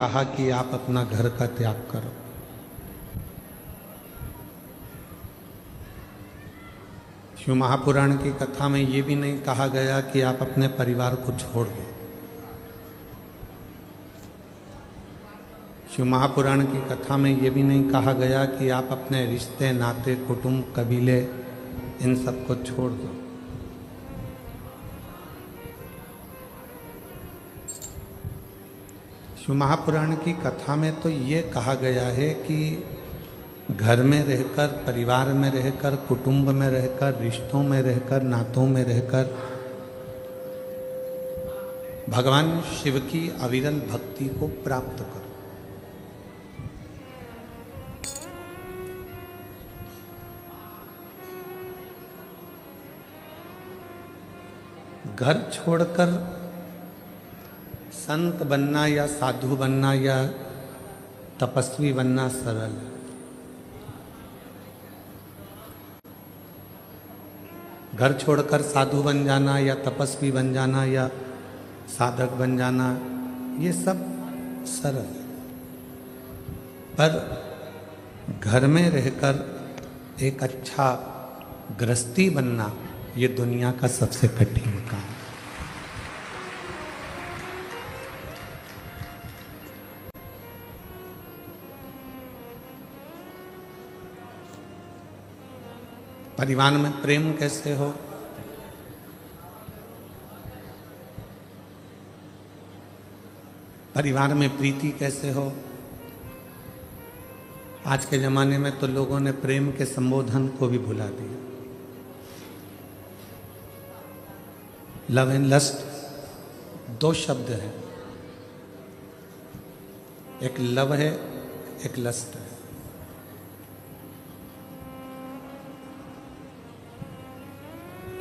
कहा कि आप अपना घर का त्याग करो। शिव महापुराण की कथा में ये भी नहीं कहा गया कि आप अपने परिवार को छोड़ दो। शिव महापुराण की कथा में ये भी नहीं कहा गया कि आप अपने रिश्ते नाते कुटुंब कबीले इन सब को छोड़ दो। शिव महापुराण की कथा में तो ये कहा गया है कि घर में रहकर, परिवार में रहकर, कुटुंब में रहकर, रिश्तों में रहकर, नातों में रहकर भगवान शिव की अविरल भक्ति को प्राप्त करो। घर छोड़कर संत बनना या साधु बनना या तपस्वी बनना सरल है। घर छोड़कर साधु बन जाना या तपस्वी बन जाना या साधक बन जाना ये सब सरल है, पर घर में रहकर एक अच्छा गृहस्थी बनना ये दुनिया का सबसे कठिन काम है। परिवार में प्रेम कैसे हो, परिवार में प्रीति कैसे हो। आज के ज़माने में तो लोगों ने प्रेम के संबोधन को भी भुला दिया। लव एंड लस्ट दो शब्द हैं, एक लव है, एक लस्ट है।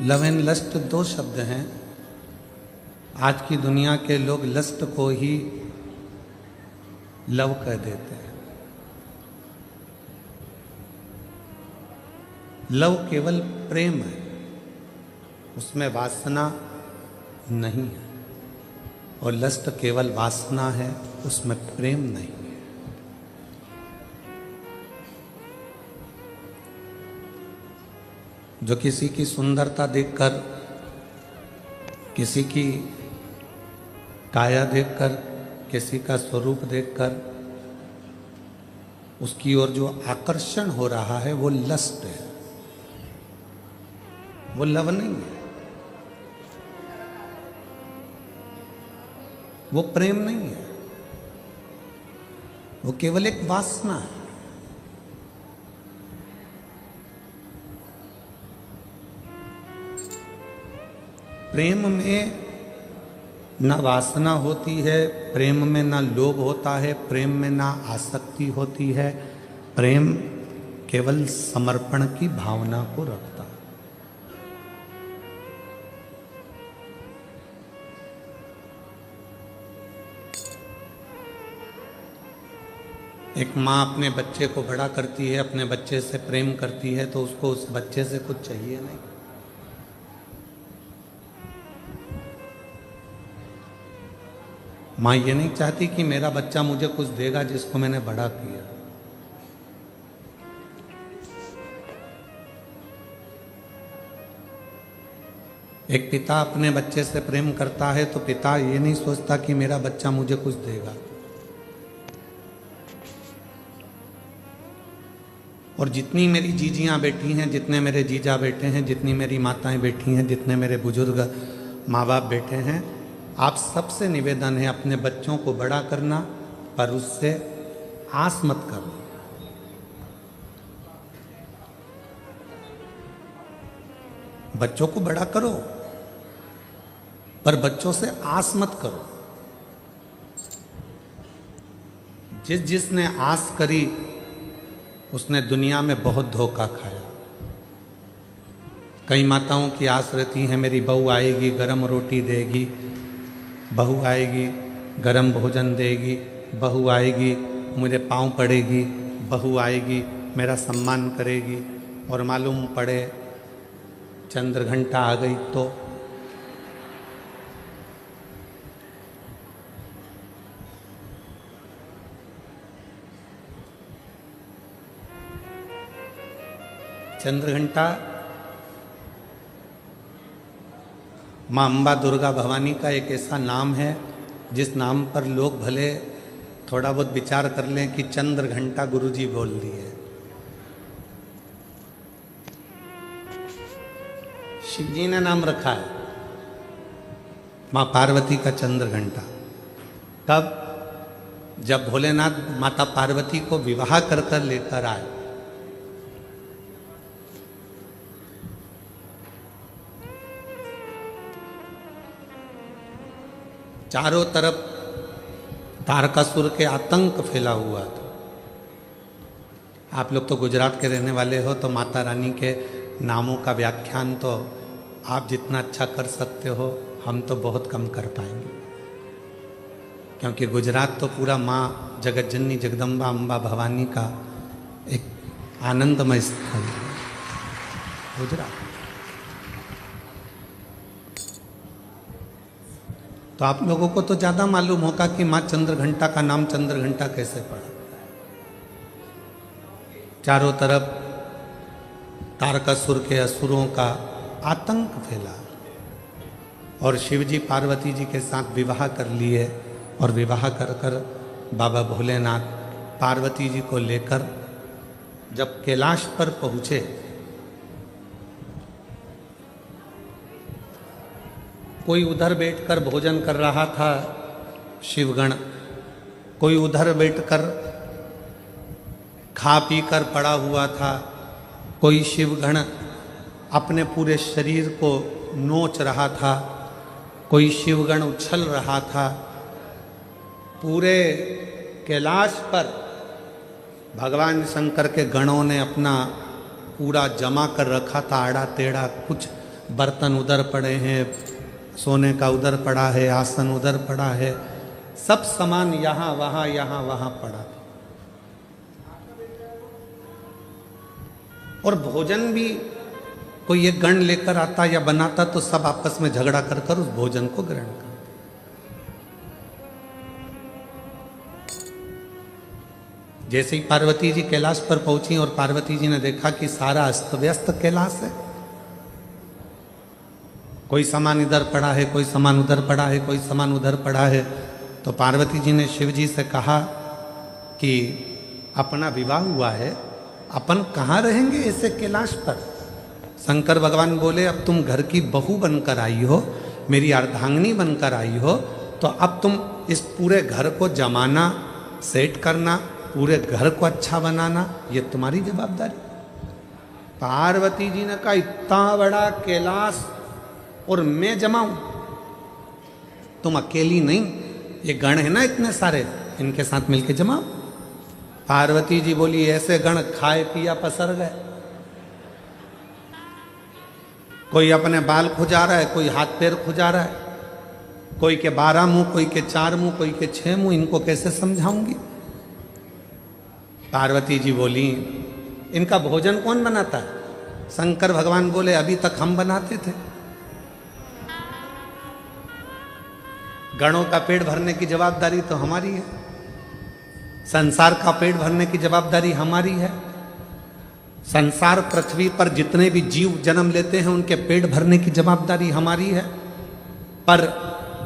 लव एंड लस्ट दो शब्द हैं। आज की दुनिया के लोग लस्ट को ही लव कह देते हैं। लव केवल प्रेम है, उसमें वासना नहीं है, और लस्ट केवल वासना है, उसमें प्रेम नहीं है। जो किसी की सुंदरता देखकर, किसी की काया देखकर, किसी का स्वरूप देखकर उसकी ओर जो आकर्षण हो रहा है वो लस्ट है, वो लव नहीं है, वो प्रेम नहीं है, वो केवल एक वासना है। प्रेम में न वासना होती है, प्रेम में न लोभ होता है, प्रेम में न आसक्ति होती है। प्रेम केवल समर्पण की भावना को रखता है। एक माँ अपने बच्चे को बड़ा करती है, अपने बच्चे से प्रेम करती है, तो उसको उस बच्चे से कुछ चाहिए नहीं। माँ ये नहीं चाहती कि मेरा बच्चा मुझे कुछ देगा जिसको मैंने बड़ा किया। एक पिता अपने बच्चे से प्रेम करता है तो पिता ये नहीं सोचता कि मेरा बच्चा मुझे कुछ देगा। और जितनी मेरी जीजियाँ बैठी हैं, जितने मेरे जीजा बैठे हैं, जितनी मेरी माताएं बैठी हैं, जितने मेरे बुजुर्ग माँ बाप बैठे हैं, आप सबसे निवेदन है अपने बच्चों को बड़ा करना, पर उससे आस मत करना। बच्चों को बड़ा करो, पर बच्चों से आस मत करो। जिसने आस करी उसने दुनिया में बहुत धोखा खाया। कई माताओं की आस रहती है मेरी बहू आएगी, गरम रोटी देगी, बहू आएगी गरम भोजन देगी, बहू आएगी मुझे पाँव पड़ेगी, बहू आएगी मेरा सम्मान करेगी, और मालूम पड़े चंद्र घंटा आ गई तो चंद्रघंटा माँ अम्बा दुर्गा भवानी का एक ऐसा नाम है जिस नाम पर लोग भले थोड़ा बहुत विचार कर लें कि चंद्रघंटा गुरुजी बोल दिए। शिव जी ने नाम रखा है माँ पार्वती का चंद्रघंटा। तब जब भोलेनाथ माता पार्वती को विवाह कर कर लेकर आए, चारों तरफ तारकासुर के आतंक फैला हुआ था। आप लोग तो गुजरात के रहने वाले हो, तो माता रानी के नामों का व्याख्यान तो आप जितना अच्छा कर सकते हो हम तो बहुत कम कर पाएंगे, क्योंकि गुजरात तो पूरा माँ जगत जननी जगदम्बा अम्बा भवानी का एक आनंदमय स्थल है गुजरात। तो आप लोगों को तो ज़्यादा मालूम होगा कि माँ चंद्रघंटा का नाम चंद्रघंटा कैसे पड़ा। चारों तरफ तारकासुर के असुरों का आतंक फैला और शिवजी पार्वती जी के साथ विवाह कर लिए, और विवाह कर कर बाबा भोलेनाथ पार्वती जी को लेकर जब कैलाश पर पहुँचे, कोई उधर बैठकर भोजन कर रहा था शिवगण, कोई उधर बैठकर खा पी कर पड़ा हुआ था, कोई शिवगण अपने पूरे शरीर को नोच रहा था, कोई शिवगण उछल रहा था। पूरे कैलाश पर भगवान शंकर के गणों ने अपना पूरा जमा कर रखा था, आड़ा टेढ़ा। कुछ बर्तन उधर पड़े हैं, सोने का उधर पड़ा है, आसन उधर पड़ा है, सब सामान यहाँ वहाँ पड़ा। और भोजन भी कोई एक गण लेकर आता या बनाता तो सब आपस में झगड़ा कर कर उस भोजन को ग्रहण करते। जैसे ही पार्वती जी कैलाश पर पहुंची और पार्वती जी ने देखा कि सारा अस्त व्यस्त कैलाश है, कोई सामान इधर पड़ा है, कोई सामान उधर पड़ा है, कोई सामान उधर पड़ा है, तो पार्वती जी ने शिव जी से कहा कि अपना विवाह हुआ है, अपन कहाँ रहेंगे ऐसे कैलाश पर। शंकर भगवान बोले, अब तुम घर की बहू बनकर आई हो, मेरी अर्धांगिनी बनकर आई हो, तो अब तुम इस पूरे घर को जमाना, सेट करना, पूरे घर को अच्छा बनाना, ये तुम्हारी जवाबदारी। पार्वती जी ने कहा, इतना बड़ा कैलाश और मैं जमाऊं? तुम अकेली नहीं, ये गण है ना इतने सारे, इनके साथ मिलके जमाओ। पार्वती जी बोली, ऐसे गण खाए पिया पसर गए, कोई अपने बाल खुजा रहा है, कोई हाथ पैर खुजा रहा है, कोई के 12 मुंह, कोई के 4 मुंह, कोई के 6 मुंह, इनको कैसे समझाऊंगी। पार्वती जी बोली, इनका भोजन कौन बनाता है? शंकर भगवान बोले, अभी तक हम बनाते थे। गणों का पेट भरने की जवाबदारी तो हमारी है, संसार का पेट भरने की जवाबदारी हमारी है। संसार पृथ्वी पर जितने भी जीव जन्म लेते हैं उनके पेट भरने की जवाबदारी हमारी है। पर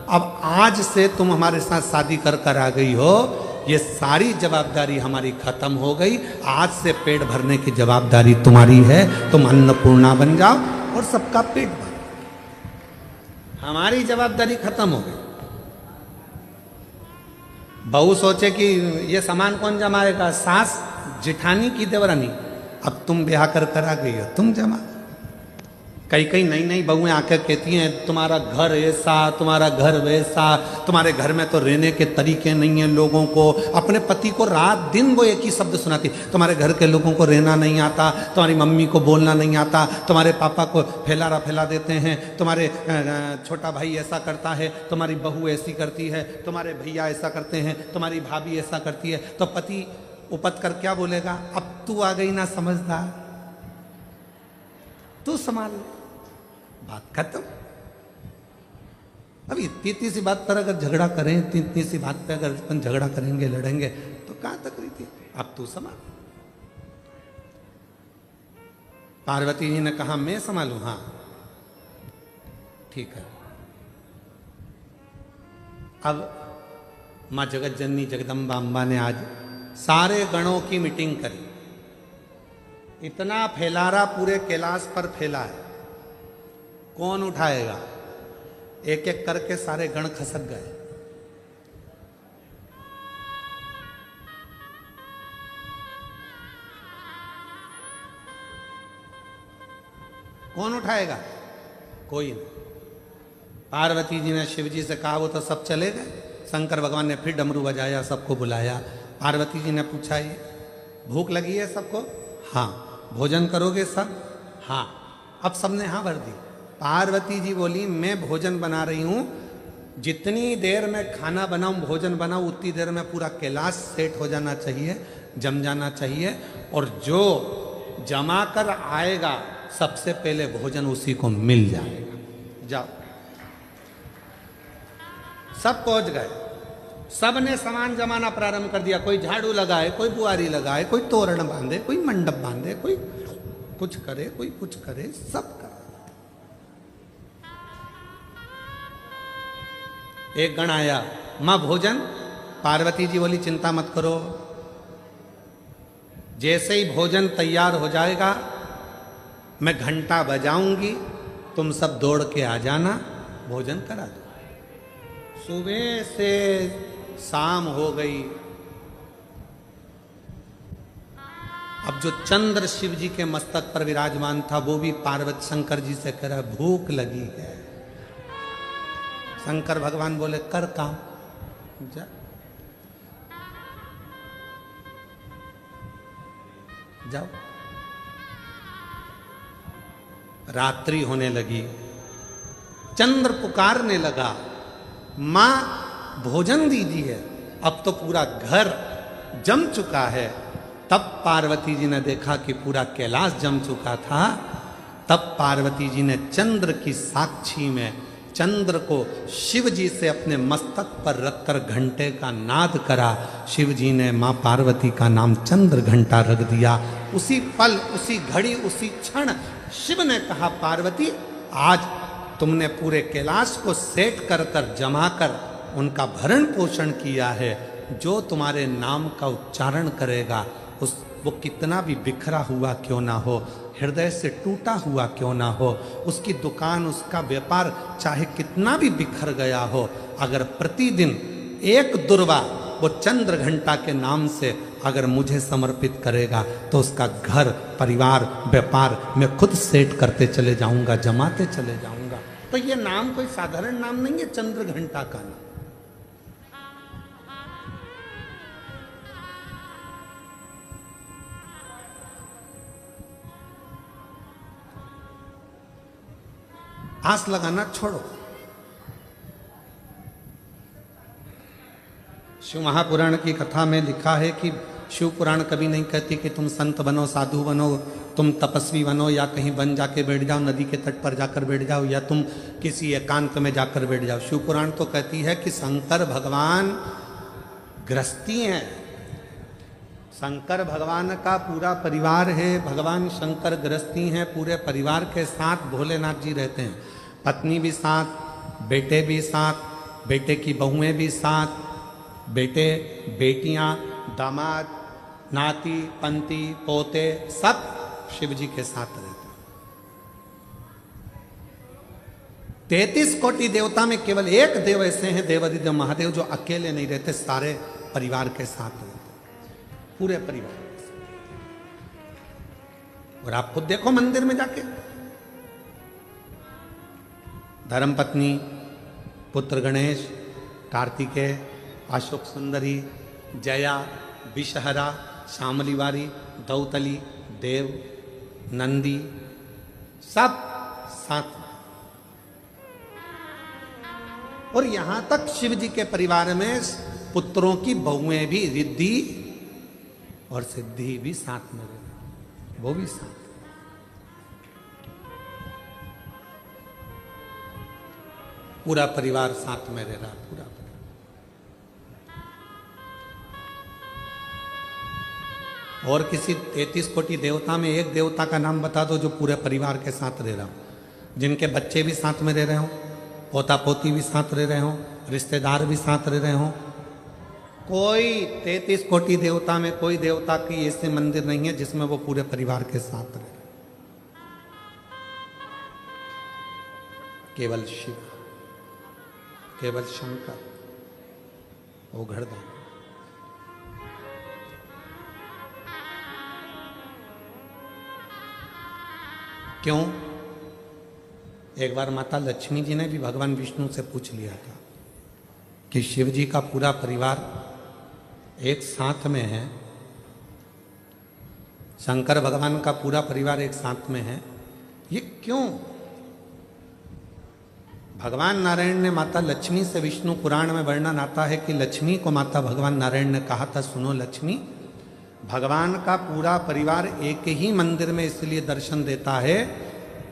अब आज से तुम हमारे साथ शादी कर कर आ गई हो, ये सारी जवाबदारी हमारी खत्म हो गई। आज से पेट भरने की जवाबदारी तुम्हारी है, तुम अन्नपूर्णा बन जाओ और सबका पेट भरो। हमारी जवाबदारी खत्म हो गई। बहू सोचे कि ये सामान कौन जमाएगा, सास जिठानी की देवरानी। अब तुम ब्याह कर कर आ गई हो, तुम जमा। कई नई नई बहुएं आकर कहती हैं, तुम्हारा घर ऐसा, तुम्हारा घर वैसा, तुम्हारे घर में तो रहने के तरीके नहीं है लोगों को। अपने पति को रात दिन वो एक ही शब्द सुनाती, तुम्हारे घर के लोगों को रहना नहीं आता, तुम्हारी मम्मी को बोलना नहीं आता, तुम्हारे पापा को फैला देते हैं, तुम्हारे छोटा भाई ऐसा करता है, तुम्हारी बहू ऐसी करती है, तुम्हारे भैया ऐसा करते हैं, तुम्हारी भाभी ऐसा करती है। तो पति उपत कर क्या बोलेगा, अब तू आ गई ना समझदार, तू संभाल, बात खत्म। अब इतनी सी बात पर अगर झगड़ा करें, इतनी सी बात पे अगर अपन झगड़ा करेंगे, लड़ेंगे, तो कहाँ तक रही थी। अब तू संभाल। पार्वती जी ने कहा मैं संभालूं? हाँ ठीक है। अब माँ जगत जननी जगदम्बा अम्बा ने आज सारे गणों की मीटिंग करी। इतना फैलारा पूरे कैलाश पर फैला है, कौन उठाएगा? एक एक करके सारे गण खसक गए। कौन उठाएगा? कोई नहीं। पार्वती जी ने शिव जी से कहा, वो तो सब चले गए। शंकर भगवान ने फिर डमरू बजाया, सबको बुलाया। पार्वती जी ने पूछा, ये भूख लगी है सबको? हाँ। भोजन करोगे सब? हाँ। अब सबने हाँ भर दी। पार्वती जी बोली, मैं भोजन बना रही हूं, जितनी देर में खाना बनाऊं, भोजन बनाऊं, उतनी देर में पूरा कैलाश सेट हो जाना चाहिए, जम जाना चाहिए, और जो जमा कर आएगा सबसे पहले भोजन उसी को मिल जाएगा। जाओ। सब पहुंच गए। सब ने सामान जमाना प्रारंभ कर दिया। कोई झाड़ू लगाए, कोई बुआरी लगाए, कोई तोरण बांधे, कोई मंडप बांधे, कोई कुछ करे, कोई कुछ करे, सब करे। एक गण आया, मां भोजन। पार्वती जी बोली, चिंता मत करो, जैसे ही भोजन तैयार हो जाएगा मैं घंटा बजाऊंगी, तुम सब दौड़ के आ जाना, भोजन करा दो। सुबह से शाम हो गई। अब जो चंद्र शिव जी के मस्तक पर विराजमान था, वो भी पार्वती शंकर जी से कह रहा, भूख लगी है। शंकर भगवान बोले, कर काम, जा। जाओ। रात्रि होने लगी। चंद्र पुकारने लगा, मां भोजन दीजिए। अब तो पूरा घर जम चुका है। तब पार्वती जी ने देखा कि पूरा कैलाश जम चुका था। तब पार्वती जी ने चंद्र की साक्षी में चंद्र को शिव जी से अपने मस्तक पर रखकर घंटे का नाद करा। शिव जी ने मां पार्वती का नाम चंद्र घंटा रख दिया। उसी पल, उसी घड़ी, उसी क्षण शिव ने कहा, पार्वती आज तुमने पूरे कैलाश को सेट कर कर जमा कर उनका भरण पोषण किया है। जो तुम्हारे नाम का उच्चारण करेगा, वो कितना भी बिखरा हुआ क्यों ना हो, हृदय से टूटा हुआ क्यों ना हो, उसकी दुकान, उसका व्यापार चाहे कितना भी बिखर गया हो, अगर प्रतिदिन एक दुर्वा वो चंद्र घंटा के नाम से अगर मुझे समर्पित करेगा, तो उसका घर, परिवार, व्यापार मैं खुद सेट करते चले जाऊंगा, जमाते चले जाऊंगा। तो ये नाम कोई साधारण नाम नहीं है, चंद्र घंटा का नाम। आस लगाना छोड़ो। शिव महापुराण की कथा में लिखा है कि शिव पुराण कभी नहीं कहती कि तुम संत बनो, साधु बनो, तुम तपस्वी बनो, या कहीं वन जाके बैठ जाओ, नदी के तट पर जाकर बैठ जाओ, या तुम किसी एकांत में जाकर बैठ जाओ। शिव पुराण तो कहती है कि शंकर भगवान गृहस्थी हैं। शंकर भगवान का पूरा परिवार है। भगवान शंकर गृहस्थी हैं, पूरे परिवार के साथ भोलेनाथ जी रहते हैं। पत्नी भी साथ, बेटे भी साथ, बेटे की बहुएं भी साथ, बेटे, बेटियां, दामाद, नाती, पंती, पोते, सब शिव जी के साथ रहते हैं। 33 कोटि देवता में केवल एक देव ऐसे हैं, देवादिदेव महादेव, जो अकेले नहीं रहते, सारे परिवार के साथ रहते, पूरे परिवार के साथ। और आप खुद देखो मंदिर में जाके, धर्मपत्नी, पुत्र गणेश, कार्तिकेय, अशोक सुंदरी, जया, विषहरा, श्यामलीवारी, दौतली, देव, नंदी, सब साथ। और यहां तक शिव जी के परिवार में पुत्रों की बहुएं भी, रिद्धि और सिद्धि भी साथ में रहती, वो भी साथ। पूरा परिवार साथ में रह रहा, पूरा परिवार। और किसी 33 कोटि देवता में एक देवता का नाम बता दो जो पूरे परिवार के साथ रह रहा हो, जिनके बच्चे भी साथ में रह रहे हो, पोता पोती भी साथ रह रहे हो, रिश्तेदार भी साथ रह रहे हो। कोई 33 कोटि देवता में कोई देवता की ऐसे मंदिर नहीं है जिसमें वो पूरे परिवार के साथ रहे। केवल शिव, केवल शंकर, वो घड़दान। क्यों? एक बार माता लक्ष्मी जी ने भी भगवान विष्णु से पूछ लिया था कि शिव जी का पूरा परिवार एक साथ में है, शंकर भगवान का पूरा परिवार एक साथ में है, ये क्यों? भगवान नारायण ने माता लक्ष्मी से, विष्णु पुराण में वर्णन आता है कि लक्ष्मी को माता भगवान नारायण ने कहा था, सुनो लक्ष्मी, भगवान का पूरा परिवार एक ही मंदिर में इसलिए दर्शन देता है,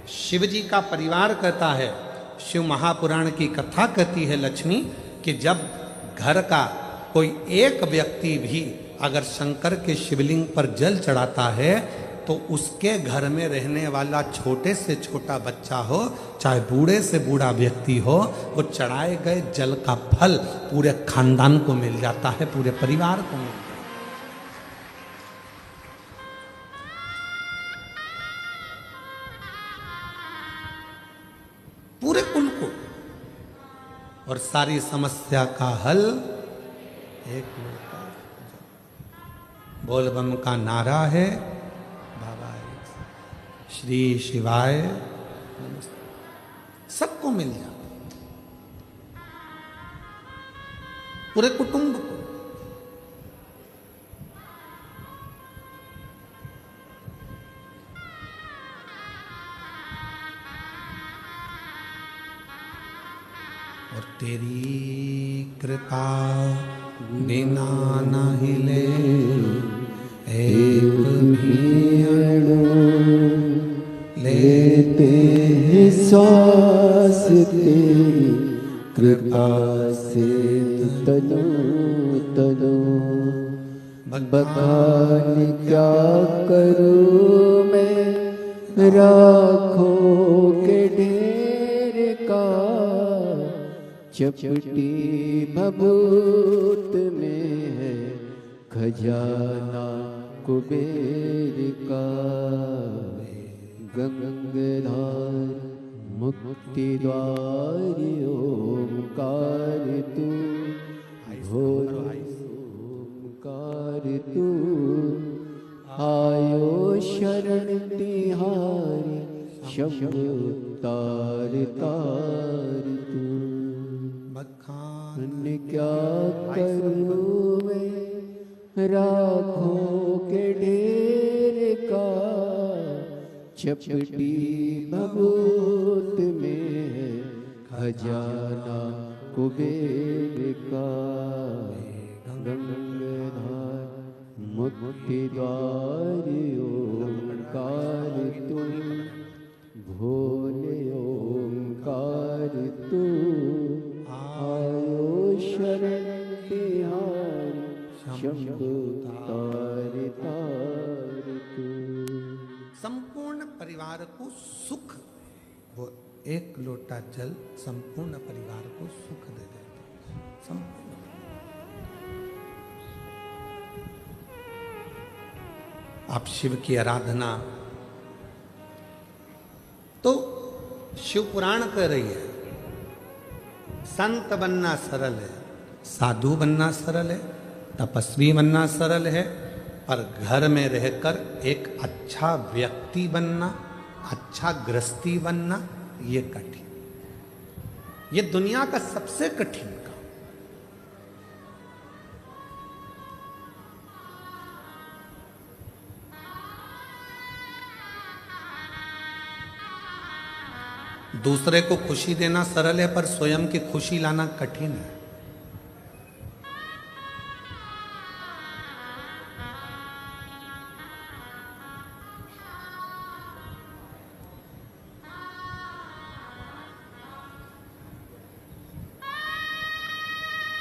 शिव जी का परिवार कहता है, शिव महापुराण की कथा कहती है लक्ष्मी कि जब घर का कोई एक व्यक्ति भी अगर शंकर के शिवलिंग पर जल चढ़ाता है तो उसके घर में रहने वाला छोटे से छोटा बच्चा हो, चाहे बूढ़े से बूढ़ा व्यक्ति हो, वो चढ़ाए गए जल का फल पूरे खानदान को मिल जाता है, पूरे परिवार को मिल जाता है। पूरे कुल को। और सारी समस्या का हल एक लोटा बोल बम का नारा है, बाबा श्री शिवाय नमस्ते, सबको मिल जाता, पूरे कुटुंब को। और तेरी कृपा बिना न हिले एक भी अणु, लेते हैं श्वास तेरी कृपा से तनु तनु। बखान क्या करूँ मैं राखों के ढेर का, चपटी भभूत में है खजाना कुबेर का। गंगाधार मुक्ति द्वार ओंकार तू, ओंकार तू, आयो शरण तिहारी शंभु तार तार तू। बखान क्या करूँ मैं राखों के ढेर का, चपटी भभूत में है खजाना कुबेर का। गंगाधार मुक्ति द्वार ओंकार तू, भोले ओंकार तू, आयो शरण तिहारी शंभु तार तार तू। संपूर्ण परिवार को सुख, वो एक लोटा जल संपूर्ण परिवार को सुख दे देता है। संपूर्ण आप शिव की आराधना तो शिव पुराण कह रही है, संत बनना सरल है, साधु बनना सरल है, तपस्वी बनना सरल है, पर घर में रहकर एक अच्छा व्यक्ति बनना, अच्छा गृहस्थी बनना, ये कठिन, ये दुनिया का सबसे कठिन काम। दूसरे को खुशी देना सरल है, पर स्वयं की खुशी लाना कठिन है।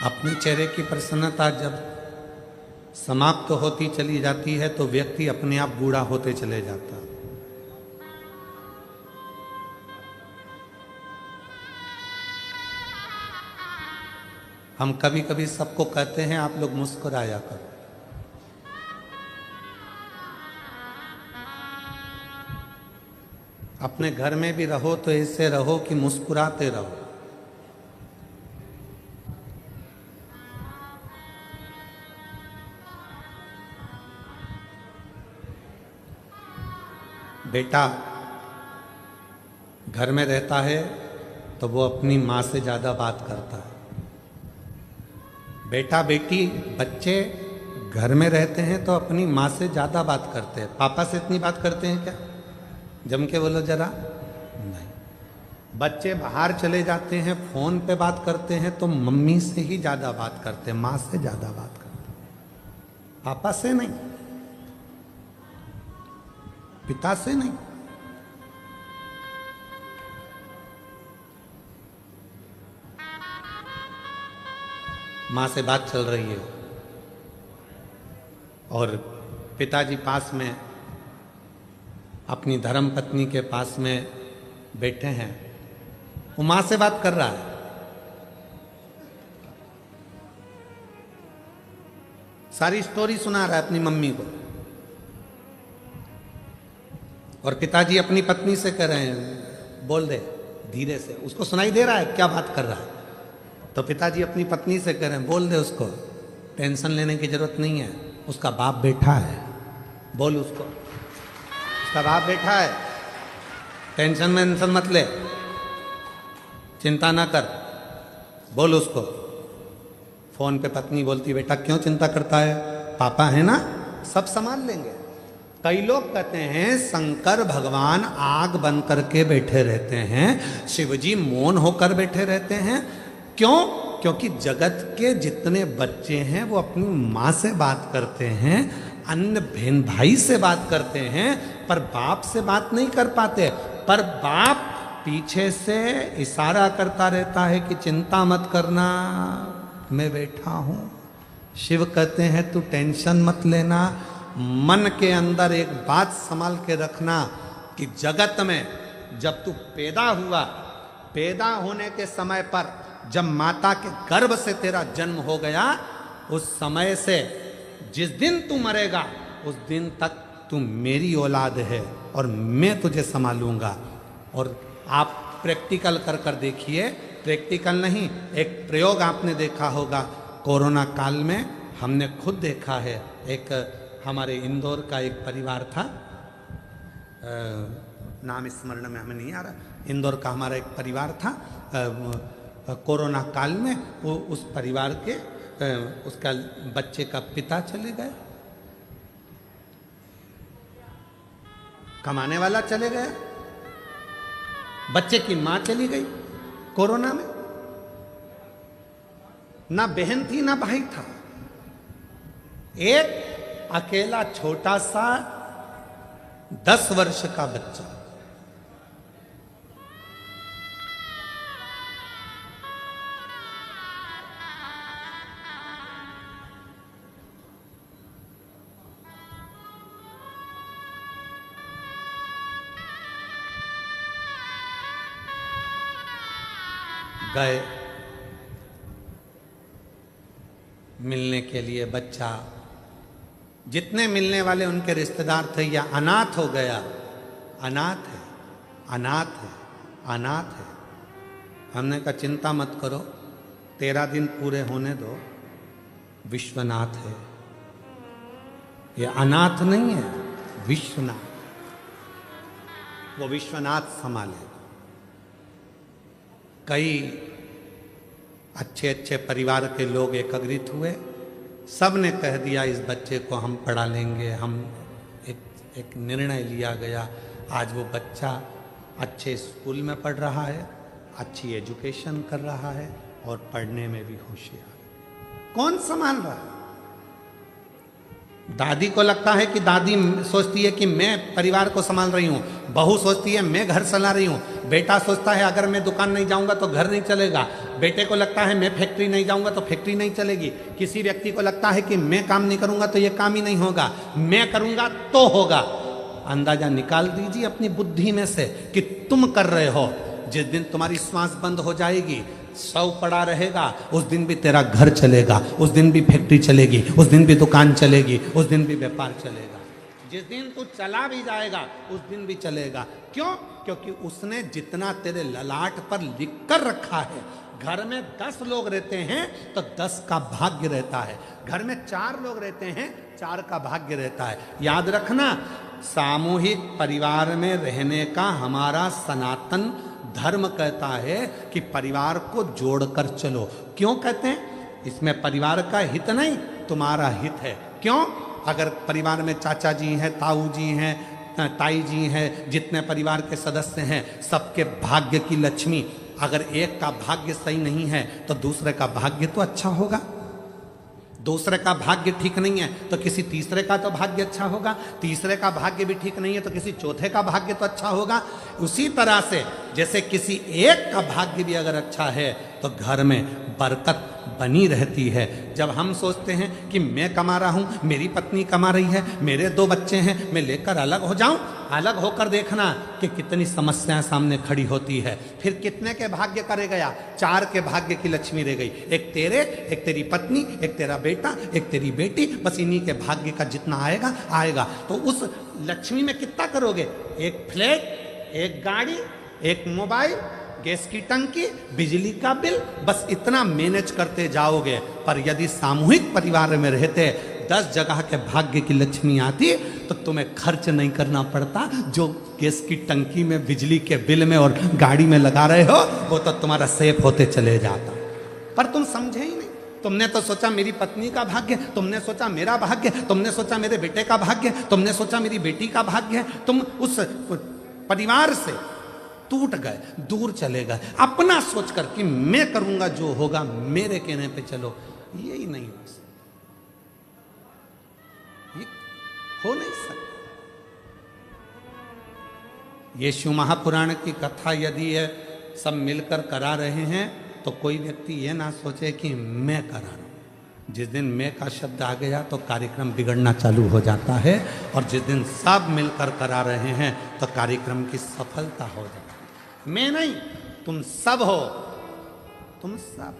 अपने चेहरे की प्रसन्नता जब समाप्त होती चली जाती है तो व्यक्ति अपने आप बूढ़ा होते चले जाता है। हम कभी कभी सबको कहते हैं आप लोग मुस्कुराया करो। अपने घर में भी रहो तो ऐसे रहो कि मुस्कुराते रहो। बेटा घर में रहता है तो वो अपनी माँ से ज़्यादा बात करता है। बेटा बेटी बच्चे घर में रहते हैं तो अपनी माँ से ज़्यादा बात करते हैं। पापा से इतनी बात करते हैं क्या? जम के बोलो जरा। नहीं। बच्चे बाहर चले जाते हैं, फ़ोन पे बात करते हैं तो मम्मी से ही ज़्यादा बात करते हैं, माँ से ज़्यादा बात करते हैं, पापा से नहीं, पिता से नहीं। माँ से बात चल रही है और पिताजी पास में अपनी धर्म पत्नी के पास में बैठे हैं, वो माँ से बात कर रहा है। सारी स्टोरी सुना रहा है अपनी मम्मी को और पिताजी अपनी पत्नी से कह रहे हैं बोल दे धीरे से, उसको सुनाई दे रहा है क्या बात कर रहा है। तो पिताजी अपनी पत्नी से कह रहे हैं बोल दे उसको, टेंशन लेने की जरूरत नहीं है, उसका बाप बैठा है, बोल उसको, उसका बाप बैठा है, टेंशन वेंशन मत ले, चिंता ना कर, बोल उसको। फोन पे पत्नी बोलती बेटा क्यों चिंता करता है, पापा है ना सब संभाल लेंगे। कई लोग कहते हैं शंकर भगवान आग बन करके बैठे रहते हैं, शिवजी मौन होकर बैठे रहते हैं। क्यों? क्योंकि जगत के जितने बच्चे हैं वो अपनी माँ से बात करते हैं, अन्य बहन भाई से बात करते हैं, पर बाप से बात नहीं कर पाते। पर बाप पीछे से इशारा करता रहता है कि चिंता मत करना, मैं बैठा हूँ। शिव कहते हैं तू टेंशन मत लेना। मन के अंदर एक बात संभाल के रखना कि जगत में जब तू पैदा हुआ, पैदा होने के समय पर जब माता के गर्भ से तेरा जन्म हो गया, उस समय से जिस दिन तू मरेगा उस दिन तक तू मेरी औलाद है और मैं तुझे संभालूंगा। और आप प्रैक्टिकल कर कर देखिए, प्रैक्टिकल नहीं, एक प्रयोग आपने देखा होगा कोरोना काल में, हमने खुद देखा है। एक हमारे इंदौर का एक परिवार था, नाम स्मरण में हमें नहीं आ रहा, इंदौर का हमारा एक परिवार था। कोरोना काल में वो उस परिवार के उसका बच्चे का पिता चले गए, कमाने वाला चले गया, बच्चे की मां चली गई कोरोना में, ना बहन थी ना भाई था, एक अकेला छोटा सा 10 वर्ष का बच्चा। गए मिलने के लिए, बच्चा जितने मिलने वाले उनके रिश्तेदार थे, या अनाथ हो गया। अनाथ है, अनाथ है, अनाथ है। हमने कहा चिंता मत करो, 13 दिन पूरे होने दो, विश्वनाथ है। ये अनाथ नहीं है, विश्वनाथ, वो विश्वनाथ संभाले। कई अच्छे अच्छे परिवार के लोग एकत्रित हुए, सब ने कह दिया इस बच्चे को हम पढ़ा लेंगे। हम एक निर्णय लिया गया, आज वो बच्चा अच्छे स्कूल में पढ़ रहा है, अच्छी एजुकेशन कर रहा है और पढ़ने में भी होशियार है। कौन संभाल रहा है? दादी को लगता है कि दादी सोचती है कि मैं परिवार को संभाल रही हूँ, बहू सोचती है मैं घर चला रही हूँ, बेटा सोचता है अगर मैं दुकान नहीं जाऊंगा तो घर नहीं चलेगा, बेटे को लगता है मैं फैक्ट्री नहीं जाऊंगा तो फैक्ट्री नहीं चलेगी, किसी व्यक्ति को लगता है कि मैं काम नहीं करूंगा तो ये काम ही नहीं होगा, मैं करूंगा तो होगा। अंदाजा निकाल दीजिए अपनी बुद्धि में से कि तुम कर रहे हो। जिस दिन तुम्हारी श्वास बंद हो जाएगी, शव पड़ा रहेगा, उस दिन भी तेरा घर चलेगा, उस दिन भी फैक्ट्री चलेगी, उस दिन भी दुकान चलेगी, उस दिन भी व्यापार चलेगा। जिस दिन तू चला भी जाएगा उस दिन भी चलेगा। क्यों? क्योंकि उसने जितना तेरे ललाट पर लिख कर रखा है। घर में 10 लोग रहते हैं तो 10 का भाग्य रहता है, घर में 4 लोग रहते हैं 4 का भाग्य रहता है। याद रखना, सामूहिक परिवार में रहने का हमारा सनातन धर्म कहता है कि परिवार को जोड़कर चलो। क्यों कहते हैं? इसमें परिवार का हित नहीं, तुम्हारा हित है। क्यों? अगर परिवार में चाचा जी हैं, ताऊ जी हैं, ताई जी हैं, जितने परिवार के सदस्य हैं, सबके भाग्य की लक्ष्मी, अगर एक का भाग्य सही नहीं है तो दूसरे का भाग्य तो अच्छा होगा। दूसरे का भाग्य ठीक नहीं है तो किसी तीसरे का तो भाग्य अच्छा होगा, तीसरे का भाग्य भी ठीक नहीं है तो किसी चौथे का भाग्य तो अच्छा होगा। उसी तरह से जैसे किसी एक का भाग्य भी अगर अच्छा है तो घर में बरकत बनी रहती है। जब हम सोचते हैं कि मैं कमा रहा हूँ, मेरी पत्नी कमा रही है, मेरे 2 बच्चे हैं, मैं लेकर अलग हो जाऊं, अलग होकर देखना कि कितनी समस्याएं सामने खड़ी होती है। फिर कितने के भाग्य करे गया? 4 के भाग्य की लक्ष्मी रह गई, एक तेरे, एक तेरी पत्नी, एक तेरा बेटा, एक तेरी बेटी, बस इन्हीं के भाग्य का जितना आएगा आएगा। तो उस लक्ष्मी में कितना करोगे? एक फ्लैट, एक गाड़ी, एक मोबाइल, गैस की टंकी, बिजली का बिल, बस इतना मैनेज करते जाओगे। पर यदि सामूहिक परिवार में रहते 10 जगह के भाग्य की लक्ष्मी आती तो तुम्हें खर्च नहीं करना पड़ता। जो गैस की टंकी में, बिजली के बिल में और गाड़ी में लगा रहे हो वो तो तुम्हारा सेफ होते चले जाता। पर तुम समझे ही नहीं। तुमने तो सोचा मेरी पत्नी का भाग्य, तुमने सोचा मेरा भाग्य, तुमने सोचा मेरे बेटे का भाग्य, तुमने सोचा मेरी बेटी का भाग्य है। तुम उस परिवार से टूट गए, दूर चले गए, अपना सोचकर कि मैं करूंगा जो होगा, मेरे कहने पे चलो। यही नहीं हो सकता, ये हो नहीं सकता। यीशु महापुराण की कथा यदि ये सब मिलकर करा रहे हैं तो कोई व्यक्ति ये ना सोचे कि मैं करा रहा हूं। जिस दिन मैं का शब्द आ गया तो कार्यक्रम बिगड़ना चालू हो जाता है, और जिस दिन सब मिलकर करा रहे हैं तो कार्यक्रम की सफलता हो जाती है। मैं नहीं, तुम सब हो, तुम सब।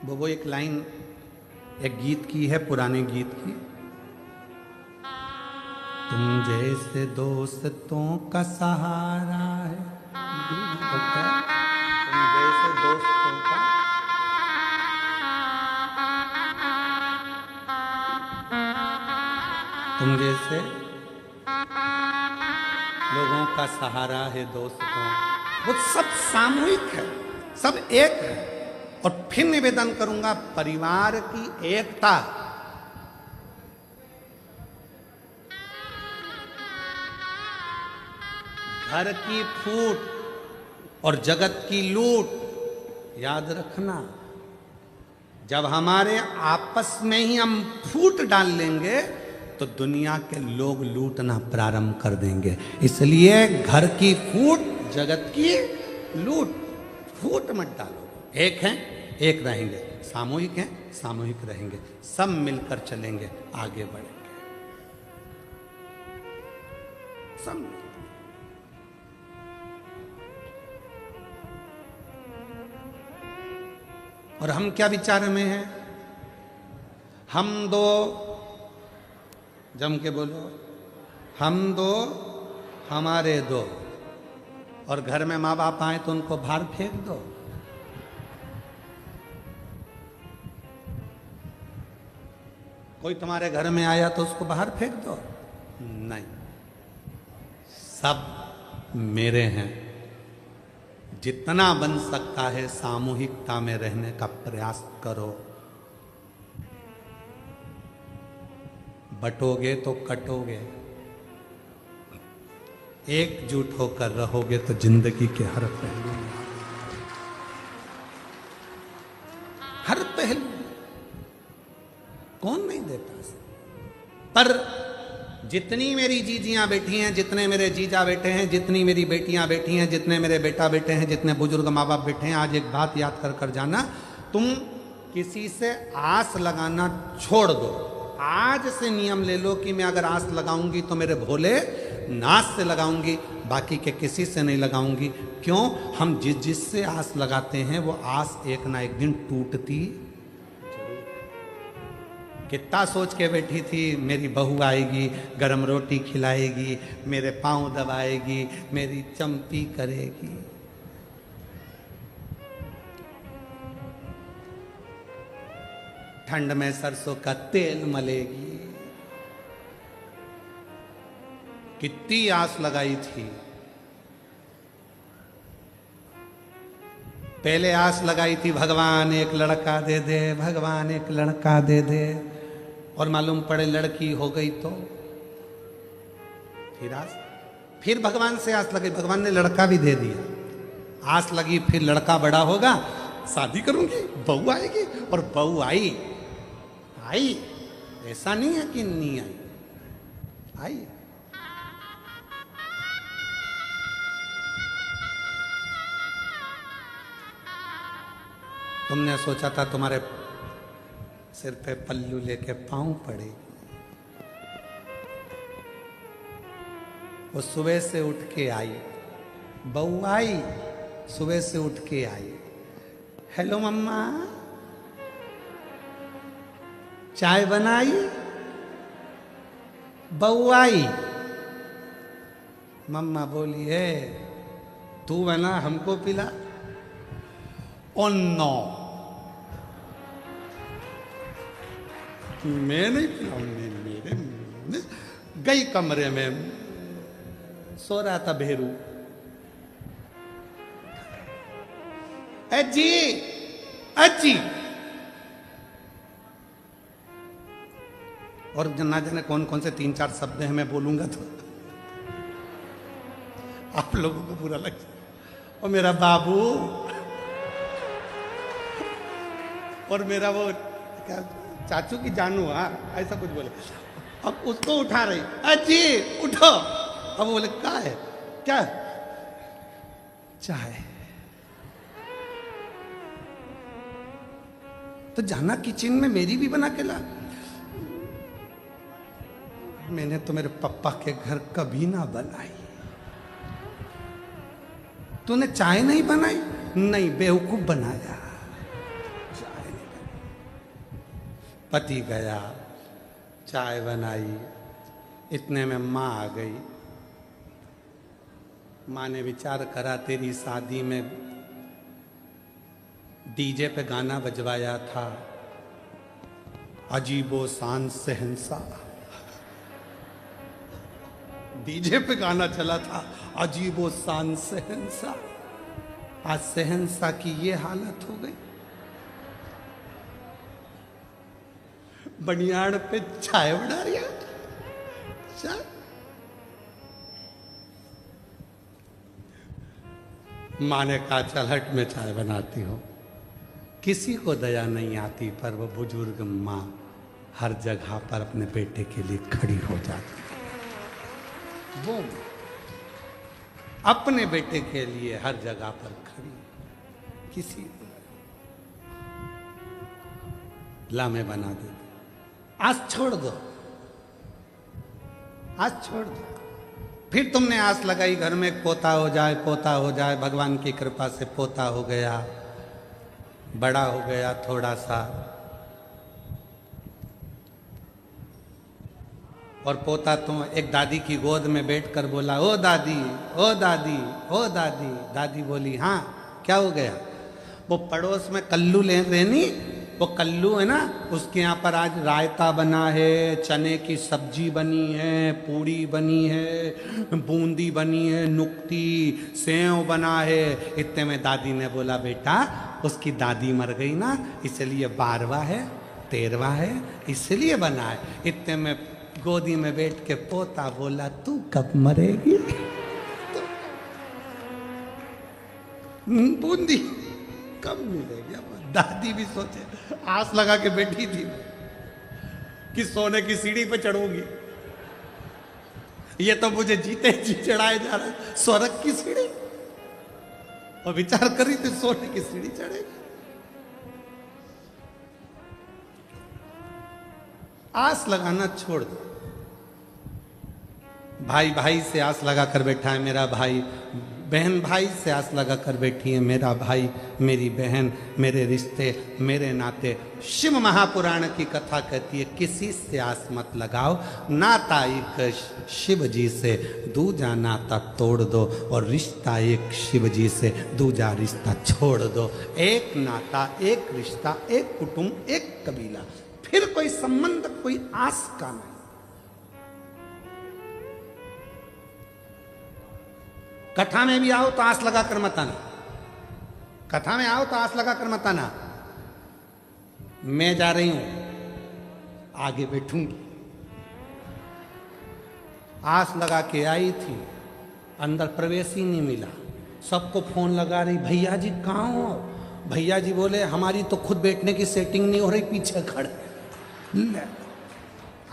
वो एक लाइन एक गीत की है, पुराने गीत की, तुम जैसे दोस्तों का सहारा है, तुम जैसे दोस्तों का, तुम जैसे लोगों का सहारा है दोस्तों। वो सब सामूहिक है, सब एक है। और फिर निवेदन करूंगा, परिवार की एकता, घर की फूट और जगत की लूट। याद रखना, जब हमारे आपस में ही हम फूट डाल लेंगे तो दुनिया के लोग लूटना प्रारंभ कर देंगे। इसलिए घर की फूट, जगत की लूट, फूट मत डालो। एक हैं, एक रहेंगे, सामूहिक हैं, सामूहिक रहेंगे, सब मिलकर चलेंगे, आगे बढ़ेंगे, सब। और हम क्या विचार में हैं? हम 2, जम के बोलो, हम 2, हमारे 2। और घर में माँ बाप आए तो उनको बाहर फेंक दो। कोई तुम्हारे घर में आया तो उसको बाहर फेंक दो? नहीं, सब मेरे हैं। जितना बन सकता है सामूहिकता में रहने का प्रयास करो। बटोगे तो कटोगे, एकजुट होकर रहोगे तो जिंदगी के हर पहलू में, हर पहलू कौन नहीं देता। पर जितनी मेरी जीजियां बैठी हैं, जितने मेरे जीजा बैठे हैं, जितनी मेरी बेटियां बैठी हैं, जितने मेरे बेटा बैठे हैं, जितने बुजुर्ग माँ बाप बैठे हैं, आज एक बात याद कर कर जाना, तुम किसी से आस लगाना छोड़ दो। आज से नियम ले लो कि मैं अगर आस लगाऊंगी तो मेरे भोले नाथ से लगाऊंगी, बाकी के किसी से नहीं लगाऊंगी। क्यों? हम जिससे आस लगाते हैं वो आस एक ना एक दिन टूटती। कितना सोच के बैठी थी, मेरी बहू आएगी, गरम रोटी खिलाएगी, मेरे पांव दबाएगी, मेरी चंपी करेगी। ठंड में सरसों का तेल मलेगी। कितनी आस लगाई थी। पहले आस लगाई थी भगवान एक लड़का दे दे, भगवान एक लड़का दे दे, और मालूम पड़े लड़की हो गई तो फिर भगवान से आस लगी, भगवान ने लड़का भी दे दिया। आस लगी फिर लड़का बड़ा होगा, शादी करूंगी, बहू आएगी, और बहू आई। ऐसा नहीं है कि नहीं आई। तुमने सोचा था तुम्हारे सिर पे पल्लू लेके पांव पड़ेगी। वो सुबह से उठ के आई, बहू आई, सुबह से उठ के आई। हेलो मम्मा, चाय बनाई? बहू आई, मम्मा बोली है तू बना हमको पिला। ओ नो, मैं नहीं पिलाऊंगी। मेरे गई कमरे में सो रहा था भेरू। अजी अजी, और ना जाने कौन कौन से 3-4 शब्द हैं, मैं बोलूंगा तो आप लोगों को बुरा लग जाए। और मेरा बाबू, और मेरा वो क्या चाचू की जानू, हाँ ऐसा कुछ बोले। अब उसको उठा रही, अजी उठो। अब वो बोले क्या है, क्या चाय? तो जाना किचन में, मेरी भी बना के ला। मैंने तो मेरे पापा के घर कभी ना बनाई। तूने चाय नहीं बनाई? नहीं, बेवकूफ बनाया। चाय नहीं बनाई। पति गया, चाय बनाई, इतने में माँ आ गई। माँ ने विचार करा, तेरी शादी में डीजे पे गाना बजवाया था, अजीबो शान सहनसा। डीजे पे गाना चला था, अजीबो शान सहनसा। आज सहनसा की ये हालत हो गई। बनियाड़ पे चाय बना रही है। चाय माँ ने कहा चल हट, में चाय बनाती हो। किसी को दया नहीं आती, पर वो बुजुर्ग माँ हर जगह पर अपने बेटे के लिए खड़ी हो जाती। वो अपने बेटे के लिए हर जगह पर खड़ी। किसी लामे बना दे, आज छोड़ दो, आज छोड़ दो। फिर तुमने आस लगाई घर में पोता हो जाए, पोता हो जाए। भगवान की कृपा से पोता हो गया, बड़ा हो गया थोड़ा सा। और पोता तो एक दादी की गोद में बैठकर बोला, ओ दादी, ओ दादी, ओ दादी। दादी बोली हाँ क्या हो गया? वो पड़ोस में कल्लू ले रहनी, वो कल्लू है ना, उसके यहाँ पर आज रायता बना है, चने की सब्जी बनी है, पूड़ी बनी है, बूंदी बनी है, नुक्ती, सेव बना है। इतने में दादी ने बोला, बेटा उसकी दादी मर गई ना, इसलिए 12वां है, 13वां है, इसलिए बना है। इतने में गोदी में बैठ के पोता बोला, तू कब मरेगी? बूंदी कब मिलेगी? दादी भी सोचे, आस लगा के बैठी थी कि सोने की सीढ़ी पे चढ़ूंगी। ये तो मुझे जीते जी चढ़ाए जा रहा है स्वर्ग की सीढ़ी, और विचार करी थी सोने की सीढ़ी चढ़ेगी। आस लगाना छोड़ दो। भाई भाई से आस लगा कर बैठा है मेरा भाई, बहन भाई से आस लगा कर बैठी है मेरा भाई, मेरी बहन, मेरे रिश्ते, मेरे नाते। शिव महापुराण की कथा कहती है किसी से आस मत लगाओ, नाता एक शिव जी से, दूजा नाता तोड़ दो, और रिश्ता एक शिव जी से, दूजा रिश्ता छोड़ दो। एक नाता, एक रिश्ता, एक कुटुंब, एक कबीला, फिर कोई संबंध, कोई आस का नहीं। कथा में भी आओ तो आस लगा कर मत आना, कथा में आओ तो आस लगा कर मत आना। मैं जा रही हूं, आगे बैठूंगी। आस लगा के आई थी, अंदर प्रवेश ही नहीं मिला। सबको फोन लगा रही, भैया जी कहाँ हो? भैया जी बोले हमारी तो खुद बैठने की सेटिंग नहीं हो रही, पीछे खड़े।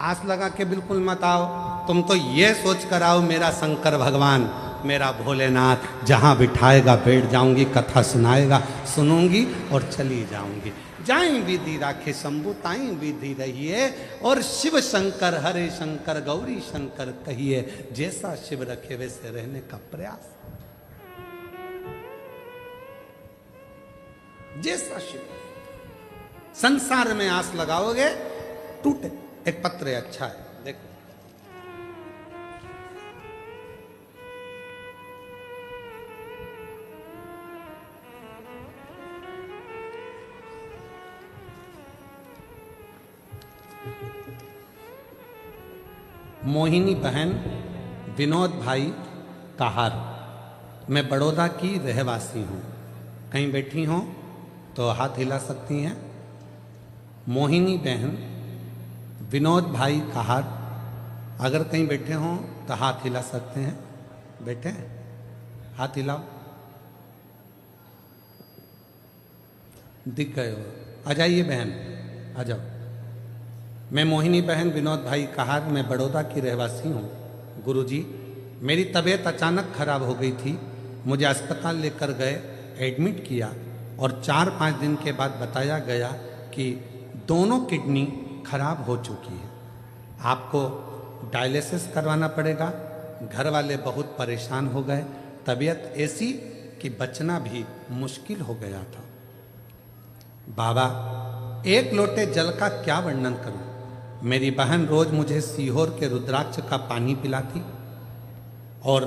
आस लगा के बिल्कुल मत आओ। तुम तो ये सोच कर आओ मेरा शंकर भगवान, मेरा भोलेनाथ जहां बिठाएगा बैठ जाऊंगी, कथा सुनाएगा सुनूंगी और चली जाऊंगी। जाई विधि राखे शंभु ताई विधि रहिए, और शिव शंकर हरे शंकर गौरी शंकर कहिए। जैसा शिव रखे वैसे रहने का प्रयास, जैसा शिव। संसार में आस लगाओगे टूटे। एक पत्र अच्छा है, देखो। मोहिनी बहन, विनोद भाई कहार, मैं बड़ौदा की रहवासी हूँ। कहीं बैठी हो तो हाथ हिला सकती हैं। मोहिनी बहन, विनोद भाई कहार, अगर कहीं बैठे हों तो हाथ हिला सकते हैं। बैठे हैं, हाथ हिलाओ। दिख गए हो, आ जाइए बहन, आ जाओ। मैं मोहिनी बहन, विनोद भाई कहार, मैं बड़ौदा की रहवासी हूँ। गुरुजी, मेरी तबीयत अचानक खराब हो गई थी, मुझे अस्पताल लेकर गए, एडमिट किया, और 4-5 दिन के बाद बताया गया कि दोनों किडनी खराब हो चुकी है, आपको डायलिसिस करवाना पड़ेगा। घर वाले बहुत परेशान हो गए, तबीयत ऐसी कि बचना भी मुश्किल हो गया था। बाबा, एक लोटे जल का क्या वर्णन करूं। मेरी बहन रोज मुझे सीहोर के रुद्राक्ष का पानी पिलाती और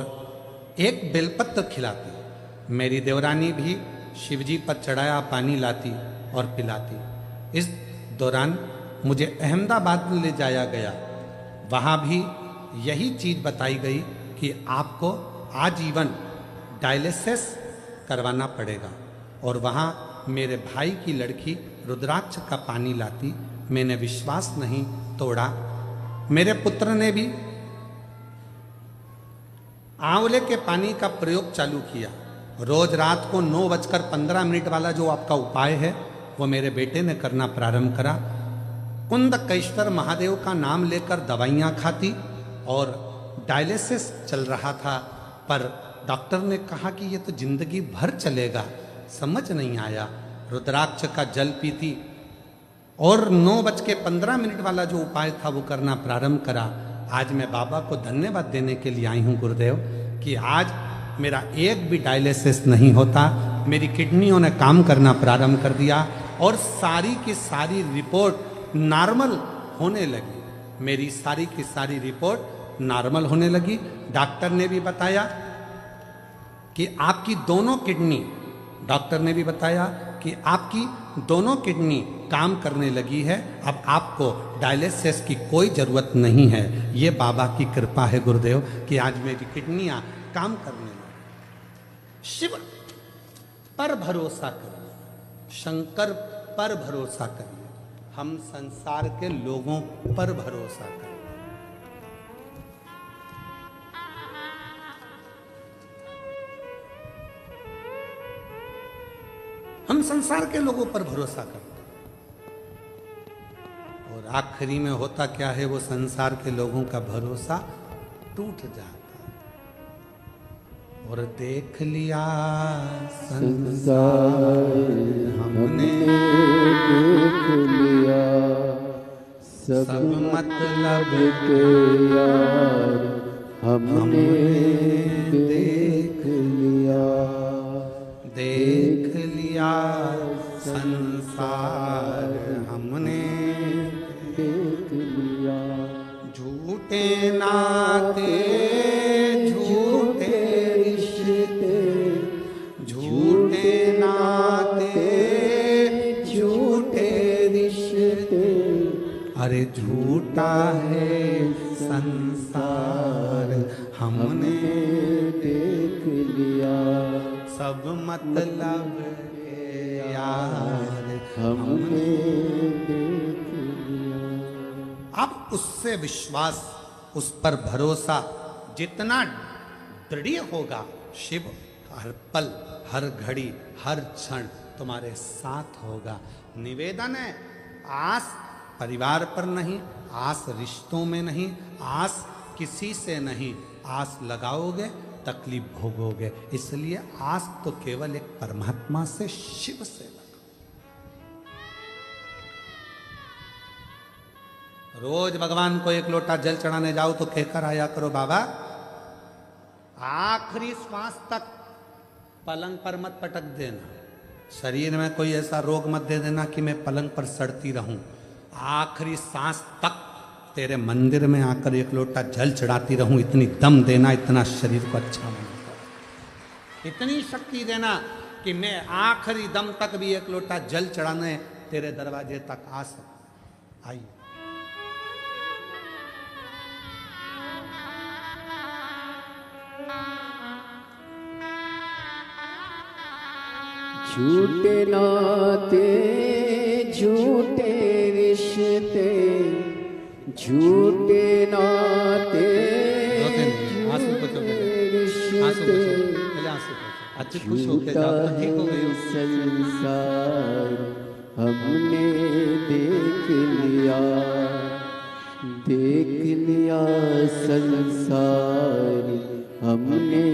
एक बेलपत्र खिलाती। मेरी देवरानी भी शिवजी पर चढ़ाया पानी लाती और पिलाती। इस दौरान मुझे अहमदाबाद ले जाया गया, वहाँ भी यही चीज़ बताई गई कि आपको आजीवन डायलिसिस करवाना पड़ेगा। और वहाँ मेरे भाई की लड़की रुद्राक्ष का पानी लाती, मैंने विश्वास नहीं तोड़ा। मेरे पुत्र ने भी आंवले के पानी का प्रयोग चालू किया। रोज रात को 9:15 वाला जो आपका उपाय है वो मेरे बेटे ने करना प्रारंभ करा। कुंदकेश्वर महादेव का नाम लेकर दवाइयाँ खाती और डायलिसिस चल रहा था, पर डॉक्टर ने कहा कि ये तो जिंदगी भर चलेगा। समझ नहीं आया, रुद्राक्ष का जल पीती और 9:15 वाला जो उपाय था वो करना प्रारंभ करा। आज मैं बाबा को धन्यवाद देने के लिए आई हूँ गुरुदेव, कि आज मेरा एक भी डायलिसिस नहीं होता, मेरी किडनियों ने काम करना प्रारंभ कर दिया और सारी की सारी रिपोर्ट नॉर्मल होने लगी। मेरी सारी की सारी रिपोर्ट नॉर्मल होने लगी। डॉक्टर ने भी बताया कि आपकी दोनों किडनी, डॉक्टर ने भी बताया कि आपकी दोनों किडनी काम करने लगी है, अब आपको डायलिसिस की कोई ज़रूरत नहीं है। ये बाबा की कृपा है गुरुदेव कि आज मेरी किडनियाँ काम करने लगी। शिव पर भरोसा करिए, शंकर पर भरोसा करिए, हम संसार के लोगों पर भरोसा करें। हम संसार के लोगों पर भरोसा करते हैं और आखिरी में होता क्या है, वो संसार के लोगों का भरोसा टूट जाता और देख लिया संसार हमने देख लिया, सब मतलब के यार हमने देख लिया। देख लिया संसार हमने देख लिया, झूठे नाते झूठे रिश्ते, झूठे नाते झूठे रिश्ते, अरे झूठा है संसार हमने देख लिया, सब मतलब के यार हमने देख लिया। अब उससे विश्वास, उस पर भरोसा जितना दृढ़ होगा, शिव हर पल हर घड़ी हर क्षण तुम्हारे साथ होगा। निवेदन है, आस परिवार पर नहीं, आस रिश्तों में नहीं, आस किसी से नहीं, आस लगाओगे तकलीफ भोगोगे। इसलिए आस तो केवल एक परमात्मा से, शिव से लगाओ। रोज भगवान को एक लोटा जल चढ़ाने जाओ तो कहकर आया करो, बाबा आखिरी श्वास तक पलंग पर मत पटक देना, शरीर में कोई ऐसा रोग मत दे देना कि मैं पलंग पर सड़ती रहूं। आखिरी सांस तक तेरे मंदिर में आकर एक लोटा जल चढ़ाती रहूं, इतनी दम देना, इतना शरीर को अच्छा बनाना, इतनी शक्ति देना कि मैं आखिरी दम तक भी एक लोटा जल चढ़ाने तेरे दरवाजे तक आ सकूं। आइए झूठे नाते झूठे रिश्ते, झूठे नाते झूठे रिश्ते, अच्छी खुश होके जाओ तो ठीक हो गई। संसार हमने देख लिया, देख लिया संसार हमने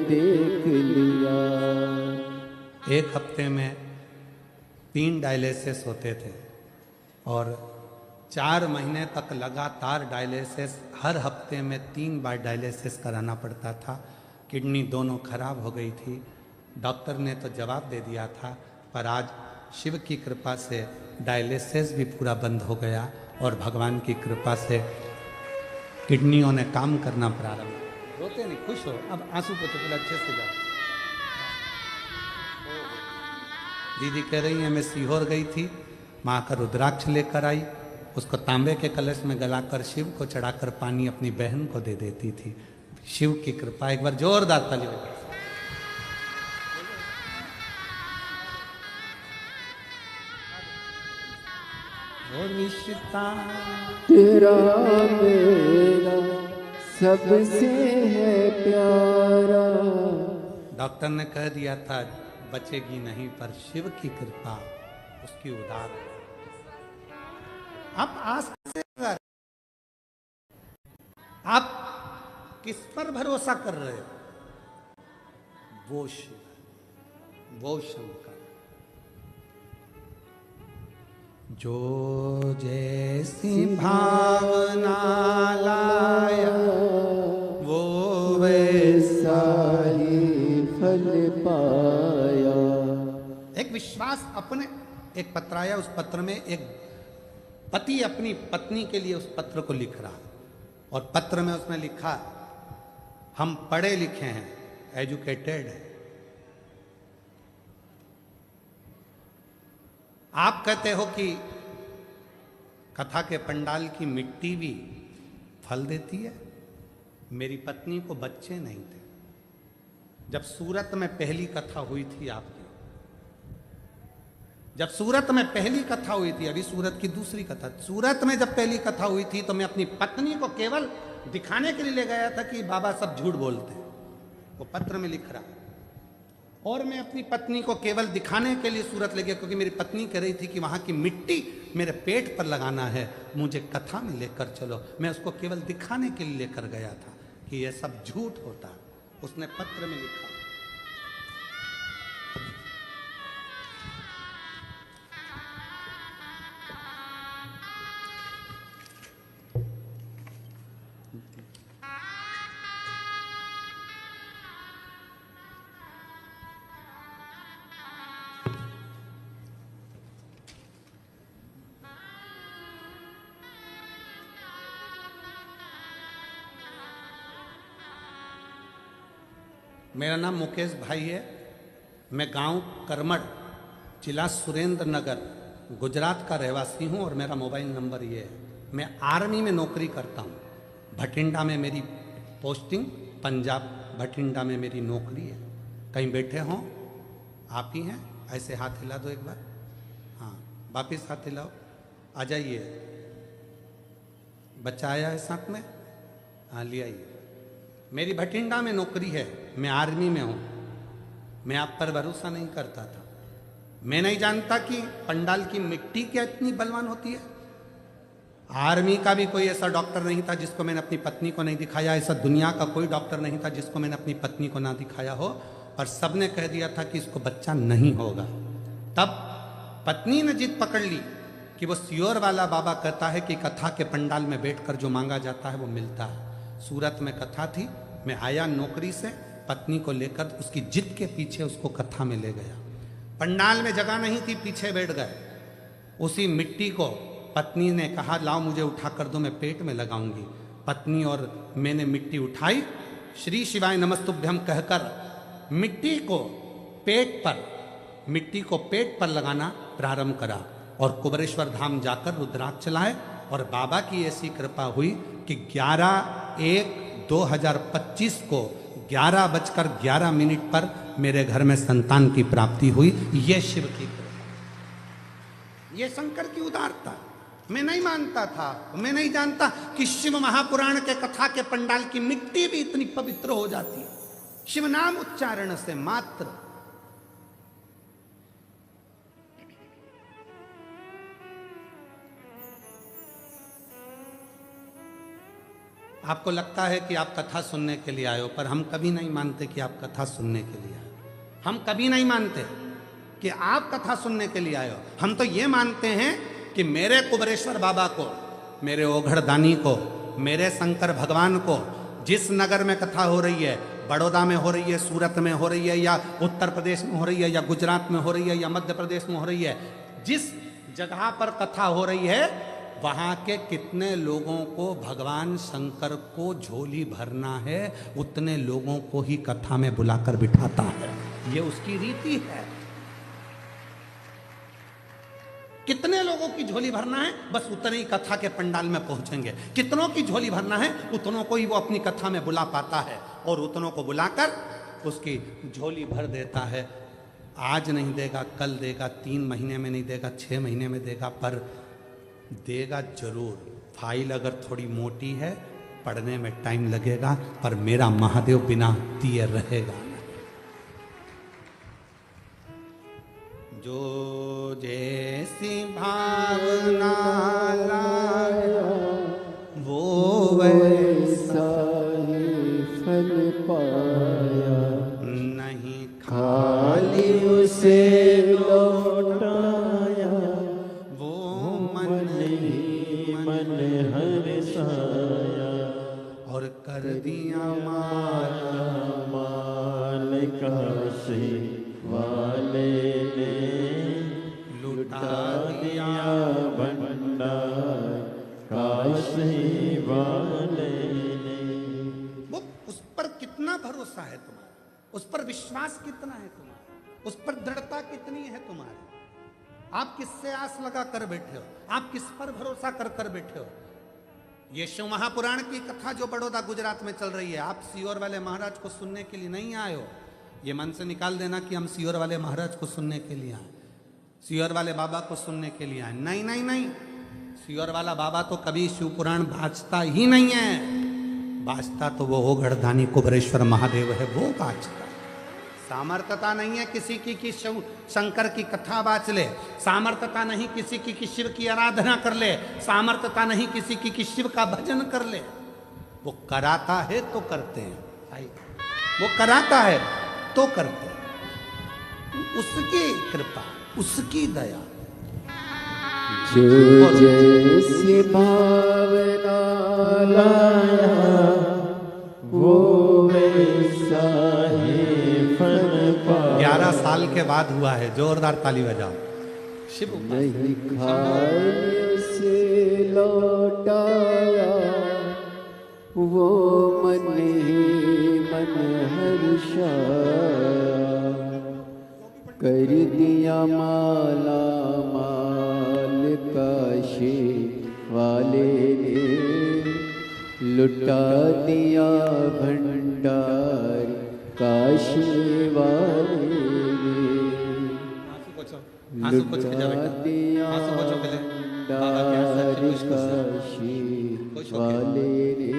देख लिया। एक हफ्ते में 3 डायलिसिस होते थे और 4 महीने तक लगातार डायलिसिस, हर हफ्ते में 3 बार डायलिसिस कराना पड़ता था। किडनी दोनों खराब हो गई थी। डॉक्टर ने तो जवाब दे दिया था, पर आज शिव की कृपा से डायलिसिस भी पूरा बंद हो गया और भगवान की कृपा से किडनियों ने काम करना प्रारंभ। रोते नहीं, खुश हो, अब आंसू पोछो, पहले अच्छे से जाओ। दीदी कह रही है मैं सीहोर गई थी, माँ का रुद्राक्ष लेकर आई, उसको तांबे के कलश में गलाकर शिव को चढ़ाकर पानी अपनी बहन को दे देती थी। शिव की कृपा, एक बार जोरदार ताली बजाओ। और रिश्ता तेरा मेरा सबसे है प्यारा। डॉक्टर ने कह दिया था बचेगी नहीं, पर शिव की कृपा उसकी उदार है। आप आस से, आप किस पर भरोसा कर रहे हो? वो शिव, वो शंकर। जो जैसी भावना लाया वो वैसा ही फल पाया। एक विश्वास अपने, एक पत्र आया, उस पत्र में एक पति अपनी पत्नी के लिए उस पत्र को लिख रहा, और पत्र में उसने लिखा हम पढ़े लिखे हैं, एजुकेटेड है। आप कहते हो कि कथा के पंडाल की मिट्टी भी फल देती है। मेरी पत्नी को बच्चे नहीं थे जब सूरत में पहली कथा हुई थी आपकी, जब सूरत में पहली कथा हुई थी, अभी सूरत की दूसरी कथा, सूरत में जब पहली कथा हुई थी तो मैं अपनी पत्नी को केवल दिखाने के लिए ले गया था कि बाबा सब झूठ बोलते हैं, वो पत्र में लिख रहा, और मैं अपनी पत्नी को केवल दिखाने के लिए सूरत ले गया, क्योंकि मेरी पत्नी कह रही थी कि वहां की मिट्टी मेरे पेट पर लगाना है, मुझे कथा में लेकर चलो। मैं उसको केवल दिखाने के लिए लेकर गया था कि यह सब झूठ होता। उसने पत्र में लिखा, मेरा नाम मुकेश भाई है, मैं गांव करमड़, जिला सुरेंद्र नगर, गुजरात का रहवासी हूं और मेरा मोबाइल नंबर ये है। मैं आर्मी में नौकरी करता हूं, भटिंडा में मेरी पोस्टिंग, पंजाब भटिंडा में मेरी नौकरी है। कहीं बैठे हों, आप ही हैं, ऐसे हाथ हिला दो एक बार, हाँ वापिस हाथ हिलाओ, आ जाइए। बच्चा आया है साथ में, हाँ ले आइए। मेरी भटिंडा में नौकरी है, मैं आर्मी में हूं। मैं आप पर भरोसा नहीं करता था, मैं नहीं जानता कि पंडाल की मिट्टी क्या इतनी बलवान होती है। आर्मी का भी कोई ऐसा डॉक्टर नहीं था जिसको मैंने अपनी पत्नी को नहीं दिखाया, ऐसा दुनिया का कोई डॉक्टर नहीं था जिसको मैंने अपनी पत्नी को ना दिखाया हो, पर सबने कह दिया था कि इसको बच्चा नहीं होगा। तब पत्नी ने जिद पकड़ ली कि वो सियोर वाला बाबा कहता है कि कथा के पंडाल में बैठकर जो मांगा जाता है वो मिलता है। सूरत में कथा थी, मैं आया नौकरी से, पत्नी को लेकर उसकी जिद के पीछे उसको कथा में ले गया। पंडाल में जगह नहीं थी, पीछे बैठ गए। उसी मिट्टी को पत्नी ने कहा लाओ मुझे उठा कर दो, मैं पेट में लगाऊंगी। पत्नी और मैंने मिट्टी उठाई, श्री शिवाय नमस्तुभ्यम कहकर मिट्टी को पेट पर लगाना प्रारंभ करा और कुबरेश्वर धाम जाकर रुद्राक्ष चलाए। और बाबा की ऐसी कृपा हुई कि 11/1/2025 को 11:11 पर मेरे घर में संतान की प्राप्ति हुई। ये शिव की कृपा, ये शंकर की उदारता। मैं नहीं मानता था, मैं नहीं जानता कि शिव महापुराण के कथा के पंडाल की मिट्टी भी इतनी पवित्र हो जाती है शिव नाम उच्चारण से मात्र। आपको लगता है कि आप कथा सुनने के लिए आए हो, पर हम कभी नहीं मानते कि आप कथा सुनने के लिए आए हो। हम कभी नहीं मानते कि आप कथा सुनने के लिए आए हो। हम तो ये मानते हैं कि मेरे कुबरेश्वर बाबा को, मेरे ओघड़दानी को, मेरे शंकर भगवान को, जिस नगर में कथा हो रही है, बड़ौदा में हो रही है, सूरत में हो रही है, या उत्तर प्रदेश में हो रही है, या गुजरात में हो रही है, या मध्य प्रदेश में हो रही है, जिस जगह पर कथा हो रही है वहाँ के कितने लोगों को भगवान शंकर को झोली भरना है, उतने लोगों को ही कथा में बुलाकर बिठाता है। ये उसकी रीति है। कितने लोगों की झोली भरना है, बस उतने ही कथा के पंडाल में पहुंचेंगे। कितनों की झोली भरना है, उतनों को ही वो अपनी कथा में बुला पाता है और उतनों को बुलाकर उसकी झोली भर देता है। आज नहीं देगा, कल देगा, 3 महीने में नहीं देगा, 6 महीने में देगा, पर देगा जरूर। फाइल अगर थोड़ी मोटी है, पढ़ने में टाइम लगेगा, पर मेरा महादेव बिना दिए रहेगा। जो जैसी भावना लाया वो वैसा ही फल पाया, नहीं खाली उसे लौटाया, वो मन ही मन हर्षाया, और कर दिया माया माल काशी वाले ने लुटा दिया भंडार काशी वाले ने। वो उस पर कितना भरोसा है तुम्हारा, उस पर विश्वास कितना है तुम्हारा, उस पर दृढ़ता कितनी है तुम्हारी। आप किससे आस लगा कर बैठे हो, आप किस पर भरोसा कर कर बैठे हो। ये शिव महापुराण की कथा जो बड़ौदा गुजरात में चल रही है, आप सियोर वाले महाराज को सुनने के लिए नहीं आए हो। ये मन से निकाल देना कि हम सियोर वाले महाराज को सुनने के लिए आए, सियोर वाले बाबा को सुनने के लिए आए। नहीं नहीं नहीं, सियोर वाला बाबा तो कभी शिव पुराण बाजता ही नहीं है। बाजता तो वो ओघड़दानी कुबरेश्वर महादेव है, वो बाजता। सामर्थ्यता नहीं है किसी की कि शिव शंकर की कथा बाच ले, सामर्थ्यता नहीं किसी की कि शिव की आराधना कर ले, सामर्थ्यता नहीं किसी की कि शिव का भजन कर ले। वो कराता है तो करते हैं भाई, वो कराता है तो करते हैं, उसकी कृपा, उसकी दया। जो जैसी भावना लाया वो वैसा ही फल पाया। 11 साल के बाद हुआ है, जोरदार ताली बजाओ। शिव नहीं खाने से लौटाया वो मन ही मन हर्षाया। कर दिया माला माल काशी वाले ने, लुटा दिया भंडार काशी वाले ने। आंसू पोंछ के जा बेटा, आंसू पोंछो पहले। बाबा के हाथ से खुश खुश रहो। खुश हो के। वाले ने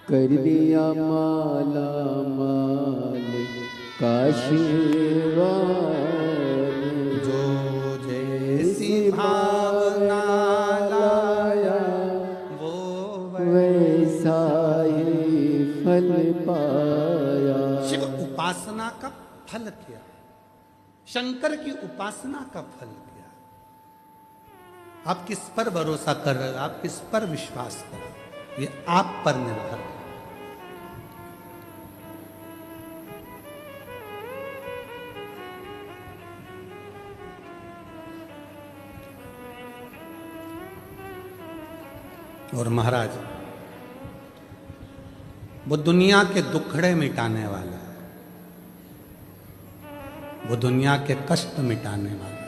कर दिया माला माल काशी वाले। जो जैसी भावना लाया वो वैसा ही फल पाया। शिव उपासना का फल किया, शंकर की उपासना का फल किया। आप किस पर भरोसा कर रहे हो, आप किस पर विश्वास कर रहे हो, ये आप पर निर्भर है। और महाराज वो दुनिया के दुखड़े मिटाने वाला, वो दुनिया के कष्ट मिटाने वाला,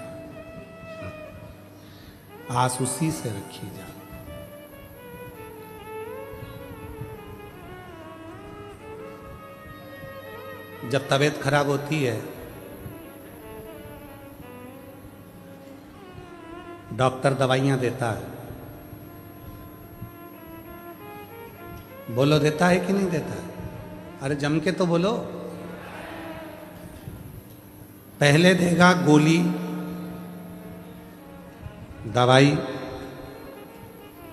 आस उसी से रखी जा। जब तबीयत खराब होती है, डॉक्टर दवाइयां देता है, बोलो देता है कि नहीं देता है? अरे जम के तो बोलो। पहले देगा गोली दवाई,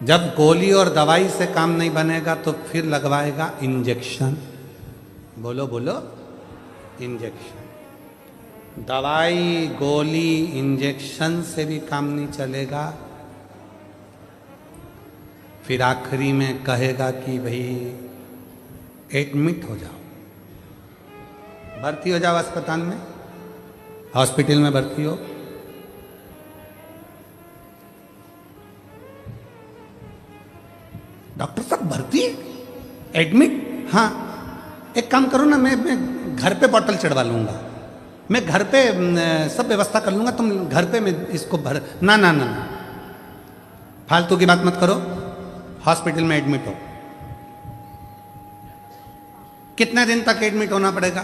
जब गोली और दवाई से काम नहीं बनेगा तो फिर लगवाएगा इंजेक्शन। बोलो बोलो, इंजेक्शन। दवाई गोली इंजेक्शन से भी काम नहीं चलेगा, फिर आखिरी में कहेगा कि भाई एडमिट हो जाओ, भर्ती हो जाओ अस्पताल में, हॉस्पिटल में भर्ती हो। डॉक्टर साहब भर्ती, एडमिट? हाँ, एक काम करो ना, मैं घर पे बॉटल चढ़वा लूंगा, मैं घर पे सब व्यवस्था कर लूंगा, तुम घर पे मैं इसको भर। ना ना ना, फालतू की बात मत करो, हॉस्पिटल में एडमिट हो। कितने दिन तक एडमिट होना पड़ेगा?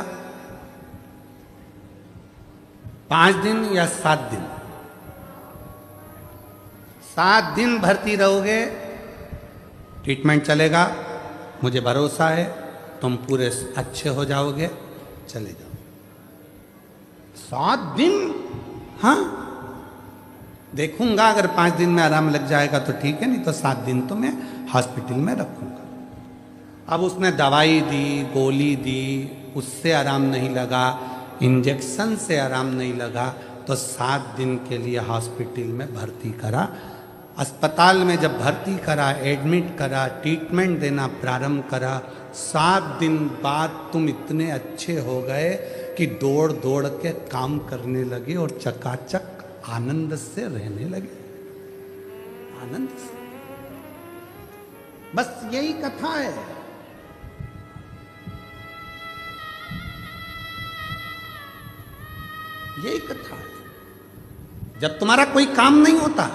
5 दिन या 7 दिन? 7 दिन भर्ती रहोगे, ट्रीटमेंट चलेगा, मुझे भरोसा है तुम पूरे अच्छे हो जाओगे, चले जाओ। 7 दिन? हाँ, देखूंगा, अगर 5 दिन में आराम लग जाएगा तो ठीक है, नहीं तो 7 दिन तो मैं हॉस्पिटल में रखूंगा। अब उसने दवाई दी, गोली दी, उससे आराम नहीं लगा, इंजेक्शन से आराम नहीं लगा, तो 7 दिन के लिए हॉस्पिटल में भर्ती करा। अस्पताल में जब भर्ती करा, एडमिट करा, ट्रीटमेंट देना प्रारंभ करा, 7 दिन बाद तुम इतने अच्छे हो गए कि दौड़ दौड़ के काम करने लगे और चकाचक आनंद से रहने लगे, आनंद से। बस यही कथा है। यही कथा है। जब तुम्हारा कोई काम नहीं होता,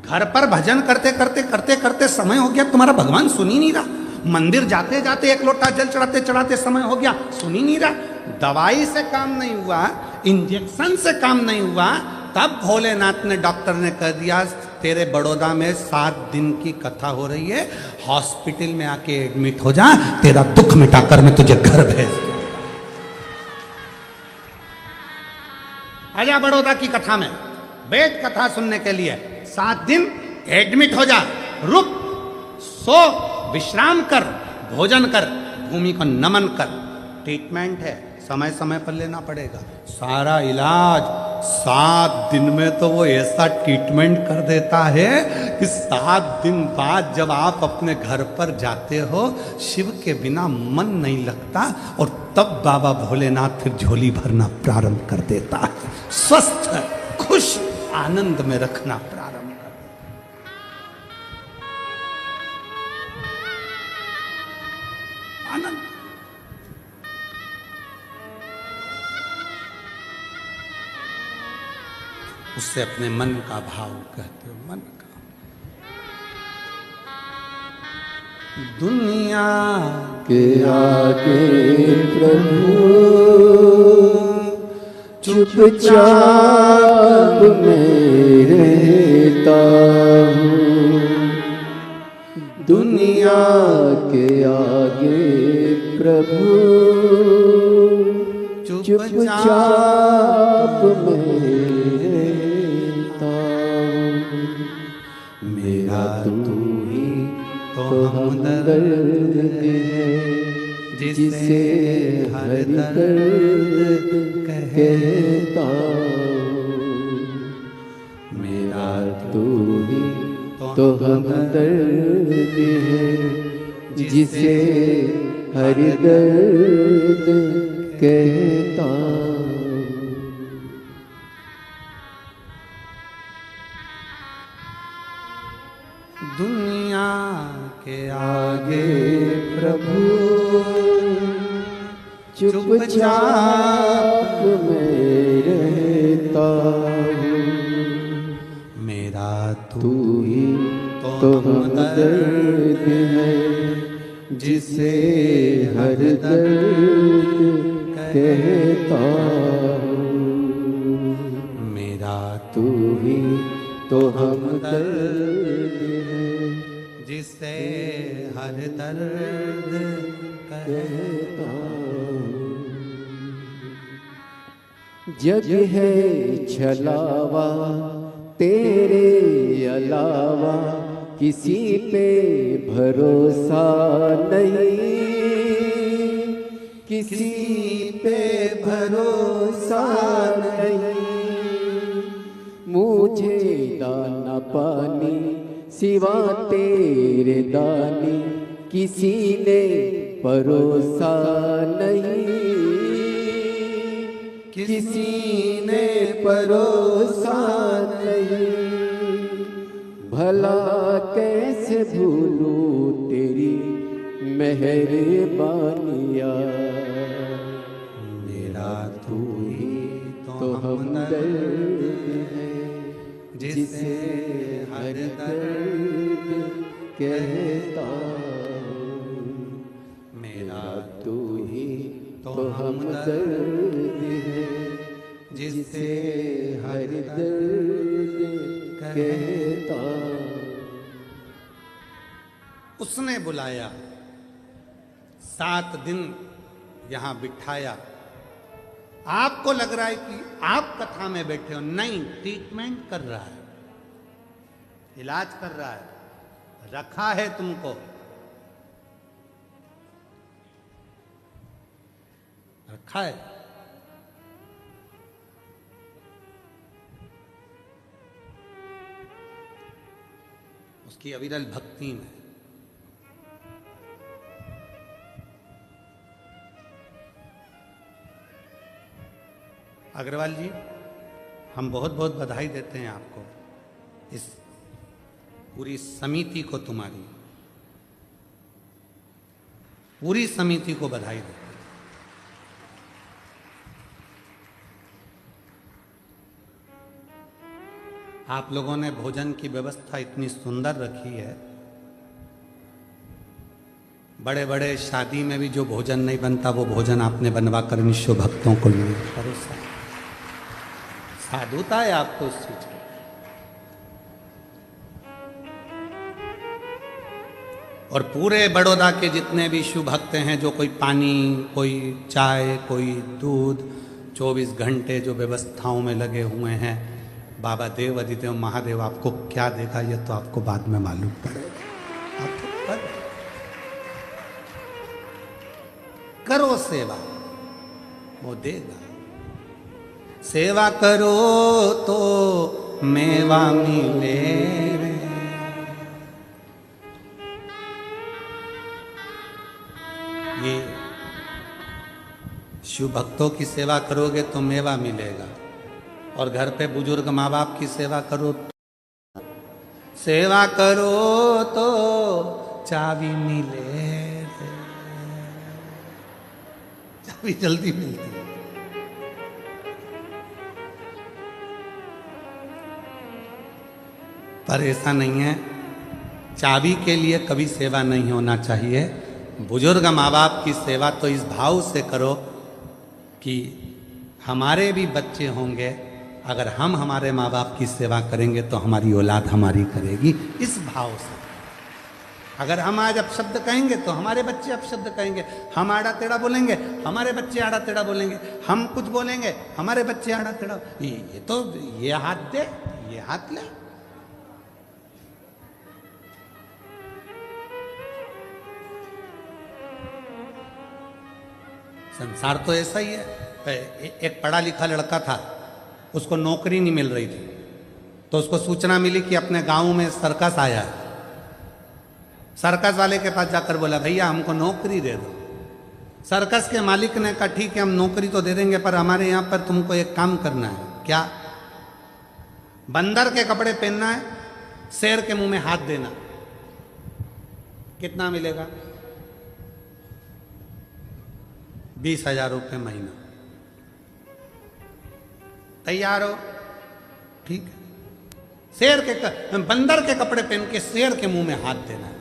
घर पर भजन करते करते करते करते समय हो गया, तुम्हारा भगवान सुन ही नहीं रहा, मंदिर जाते जाते एक लोटा जल चढ़ाते चढ़ाते समय हो गया, सुन ही नहीं रहा, दवाई से काम नहीं हुआ, इंजेक्शन से काम नहीं हुआ, तब भोलेनाथ ने, डॉक्टर ने कह दिया तेरे बड़ौदा में 7 दिन की कथा हो रही है, हॉस्पिटल में आके एडमिट हो जा, तेरा दुख मिटाकर मैं तुझे घर भेज दूं। आजा बड़ौदा की कथा में, वेद कथा सुनने के लिए 7 दिन एडमिट हो जा, रुक, सो, विश्राम कर, भोजन कर, भूमि को नमन कर। ट्रीटमेंट है, समय समय पर लेना पड़ेगा। सारा इलाज 7 दिन में तो वो ऐसा ट्रीटमेंट कर देता है कि 7 दिन बाद जब आप अपने घर पर जाते हो, शिव के बिना मन नहीं लगता, और तब बाबा भोलेनाथ फिर झोली भरना प्रारंभ कर देता है। स्वस्थ, खुश, आनंद में रखना प्रारंभ कर। आनंद। उससे अपने मन का भाव कहते हो, मन का। दुनिया के आगे प्रभु चुपचाप मैं रहता हूँ। दुनिया के आगे प्रभु चुपचाप मैं रहता हूँ। मेरा तू ही तो हमदर्द है, जिसे हर दर्द कहता हूँ। मेरा तू ही तो हमदर्द है, जिसे हर दर्द कहता हूँ। दुनिया के आगे प्रभु चुपचाप मैं रहता हूँ। मेरा तू ही तो हमदर्द है, जिसे हर दर्द कहता हूँ। मेरा तू ही तो हमदर्द है, जिसे हर दर्द कहता हूँ। जग है छलावा तेरे अलावा, किसी पे भरोसा नहीं, किसी पे भरोसा नहीं। मुझे दाना पानी सिवा तेरे दानी, किसी ने परोसा नहीं, किसी ने परोसा नहीं। भला कैसे भूलूं तेरी मेहरबानियाँ। मेरा तू ही तो हमदर्द है, जिसे हर दर्द कहता हूँ। मेरा तू ही तो हमदर्द है, जिसे हर दर्द कहता हूँ। उसने बुलाया, 7 दिन यहां बिठाया। आपको लग रहा है कि आप कथा में बैठे हो, नहीं, ट्रीटमेंट कर रहा है, इलाज कर रहा है, रखा है तुमको, रखा है। उसकी अविरल भक्ति में। अग्रवाल जी, हम बहुत बहुत बधाई देते हैं आपको, इस पूरी समिति को, तुम्हारी पूरी समिति को बधाई देते हैं। आप लोगों ने भोजन की व्यवस्था इतनी सुंदर रखी है। बड़े बड़े शादी में भी जो भोजन नहीं बनता, वो भोजन आपने बनवा कर निश्चय भक्तों को लिए परोसा। साधुता है आपको उस चीज की। और पूरे बड़ौदा के जितने भी शिव भक्त हैं, जो कोई पानी, कोई चाय, कोई दूध, 24 घंटे जो व्यवस्थाओं में लगे हुए हैं, बाबा देव अधिदेव महादेव आपको क्या देगा ये तो आपको बाद में मालूम पड़ेगा। आपको करो सेवा, वो देगा। सेवा करो तो मेवा मिले रे। ये शिव भक्तों की सेवा करोगे तो मेवा मिलेगा, और घर पे बुजुर्ग माँ बाप की सेवा करो, सेवा करो तो चाबी मिले रे। चाबी जल्दी मिलती है। पर ऐसा नहीं है, चाबी के लिए कभी सेवा नहीं होना चाहिए। बुजुर्ग माँ बाप की सेवा तो इस भाव से करो कि हमारे भी बच्चे होंगे, अगर हम हमारे माँ बाप की सेवा करेंगे तो हमारी औलाद हमारी करेगी, इस भाव से। अगर हम आज अपशब्द कहेंगे तो हमारे बच्चे अपशब्द कहेंगे, हम आड़ा टेढ़ा बोलेंगे हमारे बच्चे आड़ा टेढ़ा बोलेंगे, हम कुछ बोलेंगे हमारे बच्चे आड़ा टेढ़ा। ये तो ये हाथ दे, ये हाथ ले। संसार तो ऐसा ही है। एक पढ़ा लिखा लड़का था, उसको नौकरी नहीं मिल रही थी, तो उसको सूचना मिली कि अपने गांव में सर्कस आया है। सर्कस वाले के पास जाकर बोला, भैया हमको नौकरी दे दो। सर्कस के मालिक ने कहा, ठीक है हम नौकरी तो दे देंगे, पर हमारे यहाँ पर तुमको एक काम करना है। क्या? बंदर के कपड़े पहनना है, शेर के मुंह में हाथ देना। कितना मिलेगा? 20,000 रुपये महीना। तैयार हो? ठीक है। बंदर के कपड़े पहन के शेर के मुंह में हाथ देना है।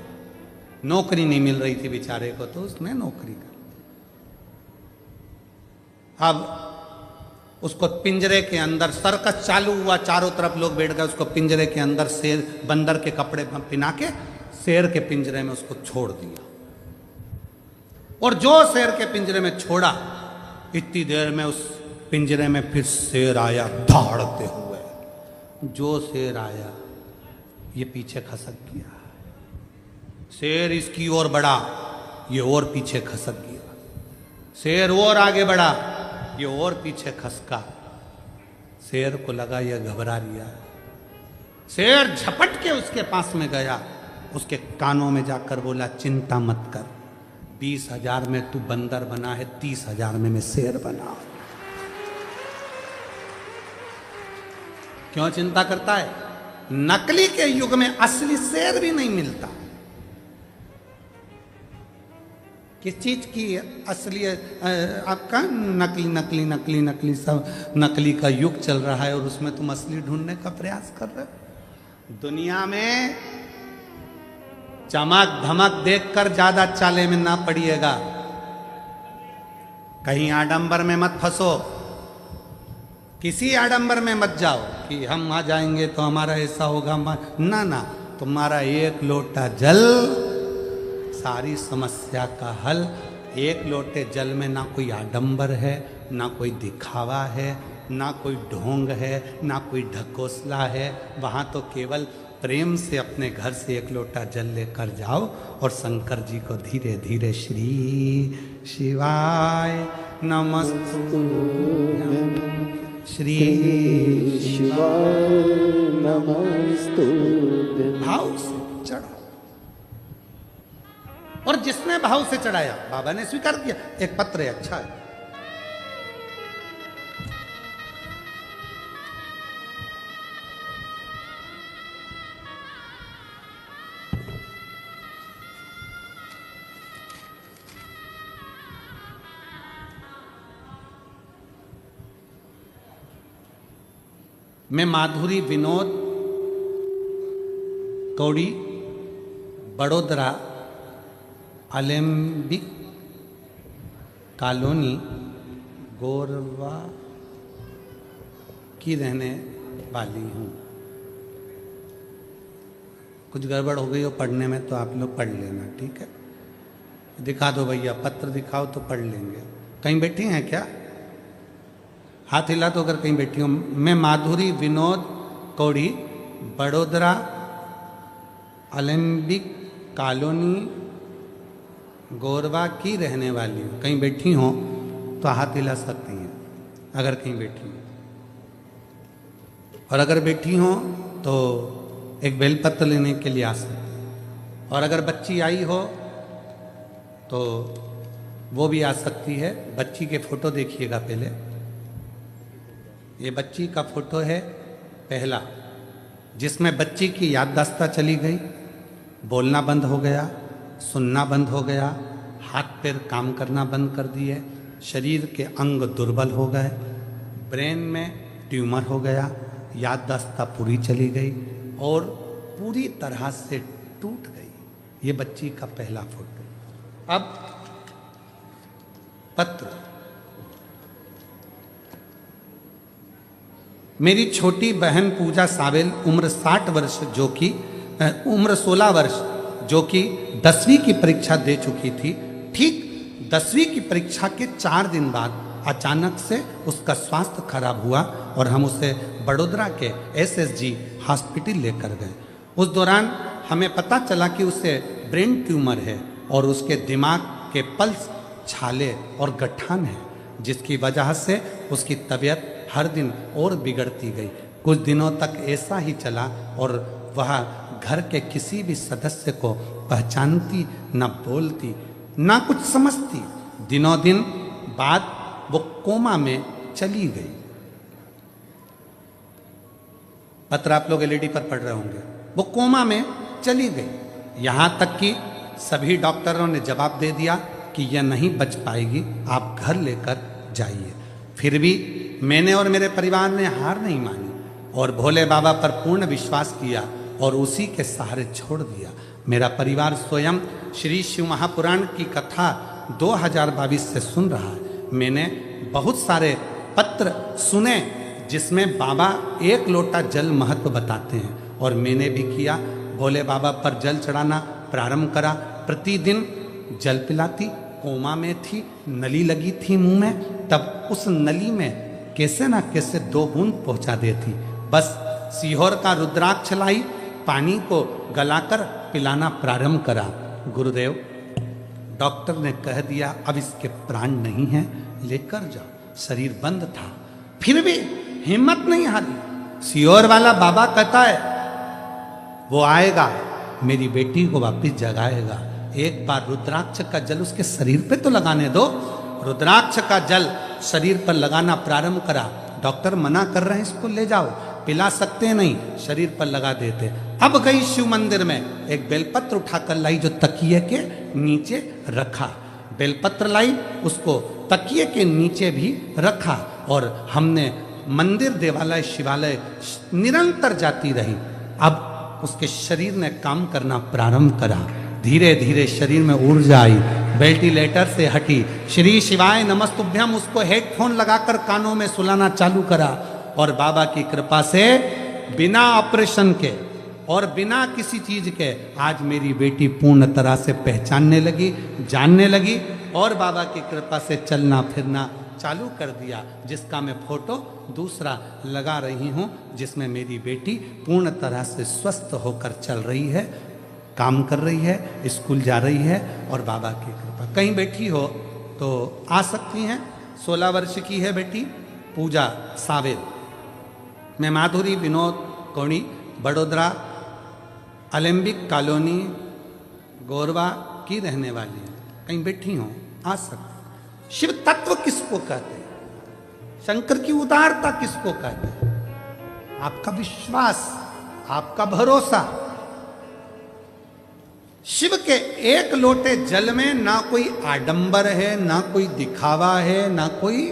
नौकरी नहीं मिल रही थी बेचारे को, तो उसने नौकरी कर। अब उसको पिंजरे के अंदर, सर्कस चालू हुआ, चारों तरफ लोग बैठ गए, उसको पिंजरे के अंदर शेर, बंदर के कपड़े पहना के शेर के पिंजरे में उसको छोड़ दिया। और जो शेर के पिंजरे में छोड़ा, इतनी देर में उस पिंजरे में फिर शेर आया दौड़ते हुए। जो शेर आया, ये पीछे खसक गया। शेर इसकी ओर बढ़ा, ये और पीछे खसक गया। शेर और आगे बढ़ा, ये और पीछे खसका। शेर को लगा ये घबरा लिया। शेर झपट के उसके पास में गया, उसके कानों में जाकर बोला, चिंता मत कर, 20,000 में तू बंदर बना है, 30,000 में मैं शेर बना। क्यों चिंता करता है? नकली के युग में असली शेर भी नहीं मिलता। किस चीज की असली? आपका नकली नकली नकली नकली, सब नकली का युग चल रहा है, और उसमें तुम असली ढूंढने का प्रयास कर रहे हो। दुनिया में चमक धमक देखकर ज्यादा चाले में ना पड़िएगा। कहीं आडंबर में मत फंसो, किसी आडंबर में मत जाओ कि हम आ जाएंगे तो हमारा ऐसा होगा। ना ना, तुम्हारा एक लोटा जल सारी समस्या का हल। एक लोटे जल में ना कोई आडंबर है, ना कोई दिखावा है, ना कोई ढोंग है, ना कोई ढकोसला है। वहाँ तो केवल प्रेम से अपने घर से एक लोटा जल लेकर जाओ, और शंकर जी को धीरे धीरे श्री शिवाय नमस्तुभ्यं, श्री शिवाय नमस्तुभ्यं भाव से चढ़ो। और जिसने भाव से चढ़ाया, बाबा ने स्वीकार किया। एक पत्र है, अच्छा है। मैं माधुरी विनोद कौड़ी, बड़ोदरा अलेम्बिक कॉलोनी गोरवा की रहने वाली हूँ। कुछ गड़बड़ हो गई हो पढ़ने में तो आप लोग पढ़ लेना, ठीक है? दिखा दो भैया, पत्र दिखाओ तो पढ़ लेंगे। कहीं बैठी हैं क्या? हाथ हिला तो अगर कहीं बैठी हूँ। मैं माधुरी विनोद कौड़ी, बड़ोदरा अलेम्बिक कॉलोनी गोरवा की रहने वाली हूँ। कहीं बैठी हो तो हाथ हिला सकती हैं अगर कहीं बैठी हो, और अगर बैठी हो तो एक बेलपत्र लेने के लिए आ सकती हैं। और अगर बच्ची आई हो तो वो भी आ सकती है। बच्ची के फोटो देखिएगा पहले। ये बच्ची का फोटो है पहला, जिसमें बच्ची की याददाश्त चली गई, बोलना बंद हो गया, सुनना बंद हो गया, हाथ पैर काम करना बंद कर दिए, शरीर के अंग दुर्बल हो गए, ब्रेन में ट्यूमर हो गया, याददाश्त पूरी चली गई और पूरी तरह से टूट गई। ये बच्ची का पहला फोटो। अब पत्र। मेरी छोटी बहन पूजा सावेल उम्र 60 वर्ष जो कि उम्र 16 वर्ष जो कि 10वीं की परीक्षा दे चुकी थी, ठीक 10वीं की परीक्षा के 4 दिन बाद अचानक से उसका स्वास्थ्य खराब हुआ और हम उसे बड़ोदरा के SSG हॉस्पिटल लेकर गए। उस दौरान हमें पता चला कि उसे ब्रेन ट्यूमर है और उसके दिमाग के पल्स, छाले और गठान है, जिसकी वजह से उसकी तबीयत हर दिन और बिगड़ती गई। कुछ दिनों तक ऐसा ही चला और वह घर के किसी भी सदस्य को पहचानती, न बोलती, न कुछ समझती। दिनों दिन बाद वो कोमा में चली गई। पत्र आप लोग एलईडी पर पढ़ रहे होंगे। वो कोमा में चली गई। यहाँ तक कि सभी डॉक्टरों ने जवाब दे दिया कि यह नहीं बच पाएगी, आप घर लेकर जाइए। फिर भी मैंने और मेरे परिवार ने हार नहीं मानी और भोले बाबा पर पूर्ण विश्वास किया और उसी के सहारे छोड़ दिया। मेरा परिवार स्वयं श्री शिव महापुराण की कथा 2022 से सुन रहा है। मैंने बहुत सारे पत्र सुने जिसमें बाबा एक लोटा जल महत्व बताते हैं और मैंने भी किया। भोले बाबा पर जल चढ़ाना प्रारंभ करा। प्रतिदिन जल पिलाती। कोमा में थी, नली लगी थी मुंह में, तब उस नली में कैसे ना कैसे 2 बूंद पहुंचा देती। बस सीहोर का रुद्राक्ष लाई, पानी को गलाकर पिलाना प्रारंभ करा। गुरुदेव, डॉक्टर ने कह दिया अब इसके प्राण नहीं हैं, लेकर जाओ। शरीर बंद था, फिर भी हिम्मत नहीं हारी। सीहोर वाला बाबा कहता है वो आएगा, मेरी बेटी को वापिस जगाएगा। एक बार रुद्राक्ष का जल उसके शरीर पे तो लगाने दो। रुद्राक्ष का जल शरीर पर लगाना प्रारंभ करा। डॉक्टर मना कर रहे हैं इसको ले जाओ, पिला सकते नहीं, शरीर पर लगा देते। अब गई शिव मंदिर में, एक बेलपत्र उठाकर लाई जो तकिए के नीचे रखा। बेलपत्र लाई, उसको तकिए के नीचे भी रखा और हमने मंदिर, देवालय, शिवालय निरंतर जाती रही। अब उसके शरीर ने काम करना प्रारंभ करा। धीरे धीरे शरीर में ऊर्जा आई, वेंटिलेटर से हटी। श्री शिवाय नमस्तुभ्यम उसको हेडफोन लगाकर कानों में सुलाना चालू करा और बाबा की कृपा से बिना ऑपरेशन के और बिना किसी चीज के आज मेरी बेटी पूर्ण तरह से पहचानने लगी, जानने लगी और बाबा की कृपा से चलना फिरना चालू कर दिया, जिसका मैं फोटो दूसरा लगा रही हूँ, जिसमें मेरी बेटी पूर्ण तरह से स्वस्थ होकर चल रही है, काम कर रही है, स्कूल जा रही है और बाबा की कृपा। कहीं बैठी हो तो आ सकती हैं। 16 वर्ष की है बेटी पूजा सावेल। मैं माधुरी विनोद कोणी, बड़ोदरा अलेम्बिक कॉलोनी गोरवा की रहने वाली हूँ। कहीं बैठी हो आ सकती। शिव तत्व किसको कहते हैं? शंकर की उदारता किसको कहते हैं? आपका विश्वास, आपका भरोसा। शिव के एक लोटे जल में ना कोई आडंबर है, ना कोई दिखावा है, ना कोई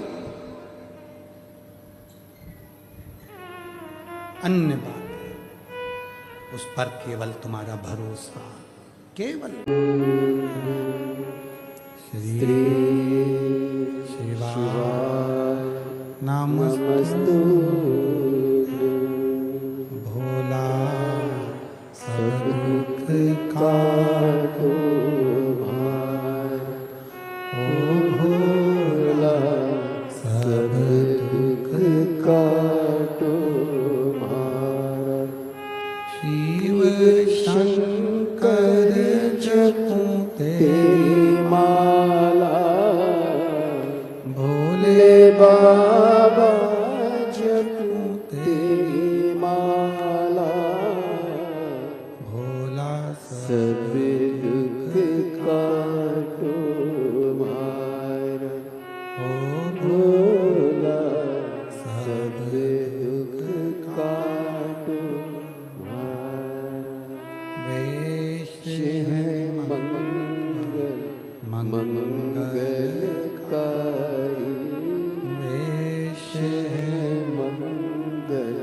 अन्य बात है। उस पर केवल तुम्हारा भरोसा, केवल श्री शिवाय नमस्तु भोला सब दुख काटो भार, ओ भोला सब दुख काटो भार। शिव शंकर जपते सब दुख काटो मारा ओ भोला, सब दुख काटो मारा। वेश है मंगल मंगलकारी, वेश है मंगल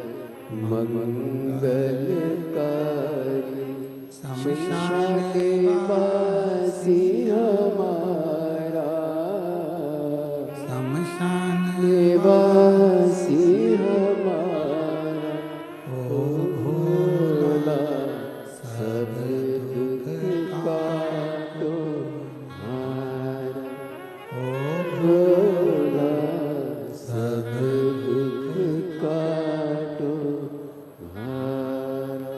मंगलकारी। शमशान वासी हमारा, शमशान वासी हमारा। ओ भोला, सब दुख काटो मारा। ओ भोला, सब दुख काटो मारा।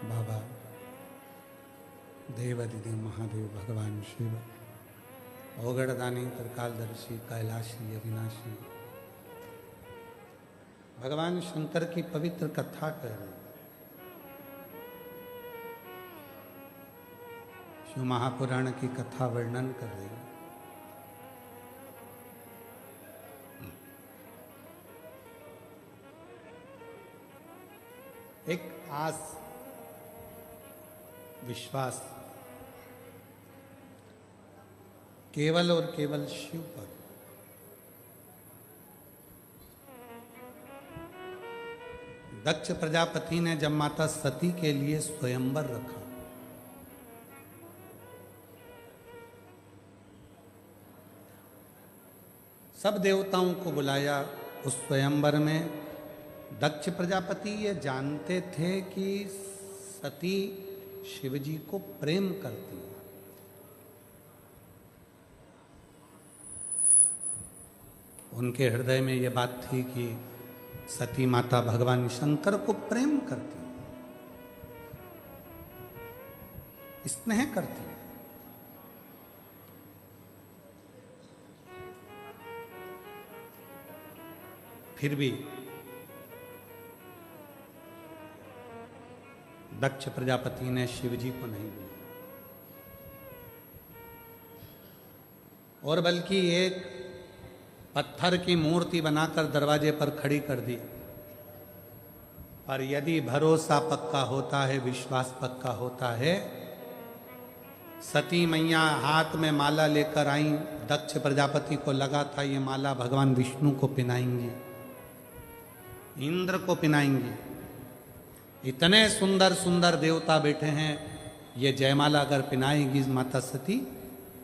बाबा देवादिदेव महादेव भगवान शिव ओगड़दानी त्रिकालदर्शी कैलाशी अविनाशी भगवान शंकर की पवित्र कथा कर रहे हैं। शिव महापुराण की कथा वर्णन कर रहे हैं। एक आस विश्वास केवल और केवल शिव पर। दक्ष प्रजापति ने जब माता सती के लिए स्वयंवर रखा, सब देवताओं को बुलाया उस स्वयंवर में। दक्ष प्रजापति ये जानते थे कि सती शिवजी को प्रेम करती है। उनके हृदय में यह बात थी कि सती माता भगवान शंकर को प्रेम करती है, स्नेह करती है। फिर भी दक्ष प्रजापति ने शिवजी को नहीं बुलाया और बल्कि एक पत्थर की मूर्ति बनाकर दरवाजे पर खड़ी कर दी। पर यदि भरोसा पक्का होता है, विश्वास पक्का होता है, सती मैया हाथ में माला लेकर आई। दक्ष प्रजापति को लगा था ये माला भगवान विष्णु को पिनाएंगी, इंद्र को पिनाएंगी। इतने सुंदर सुंदर देवता बैठे हैं, ये जयमाला अगर पिनाएगी माता सती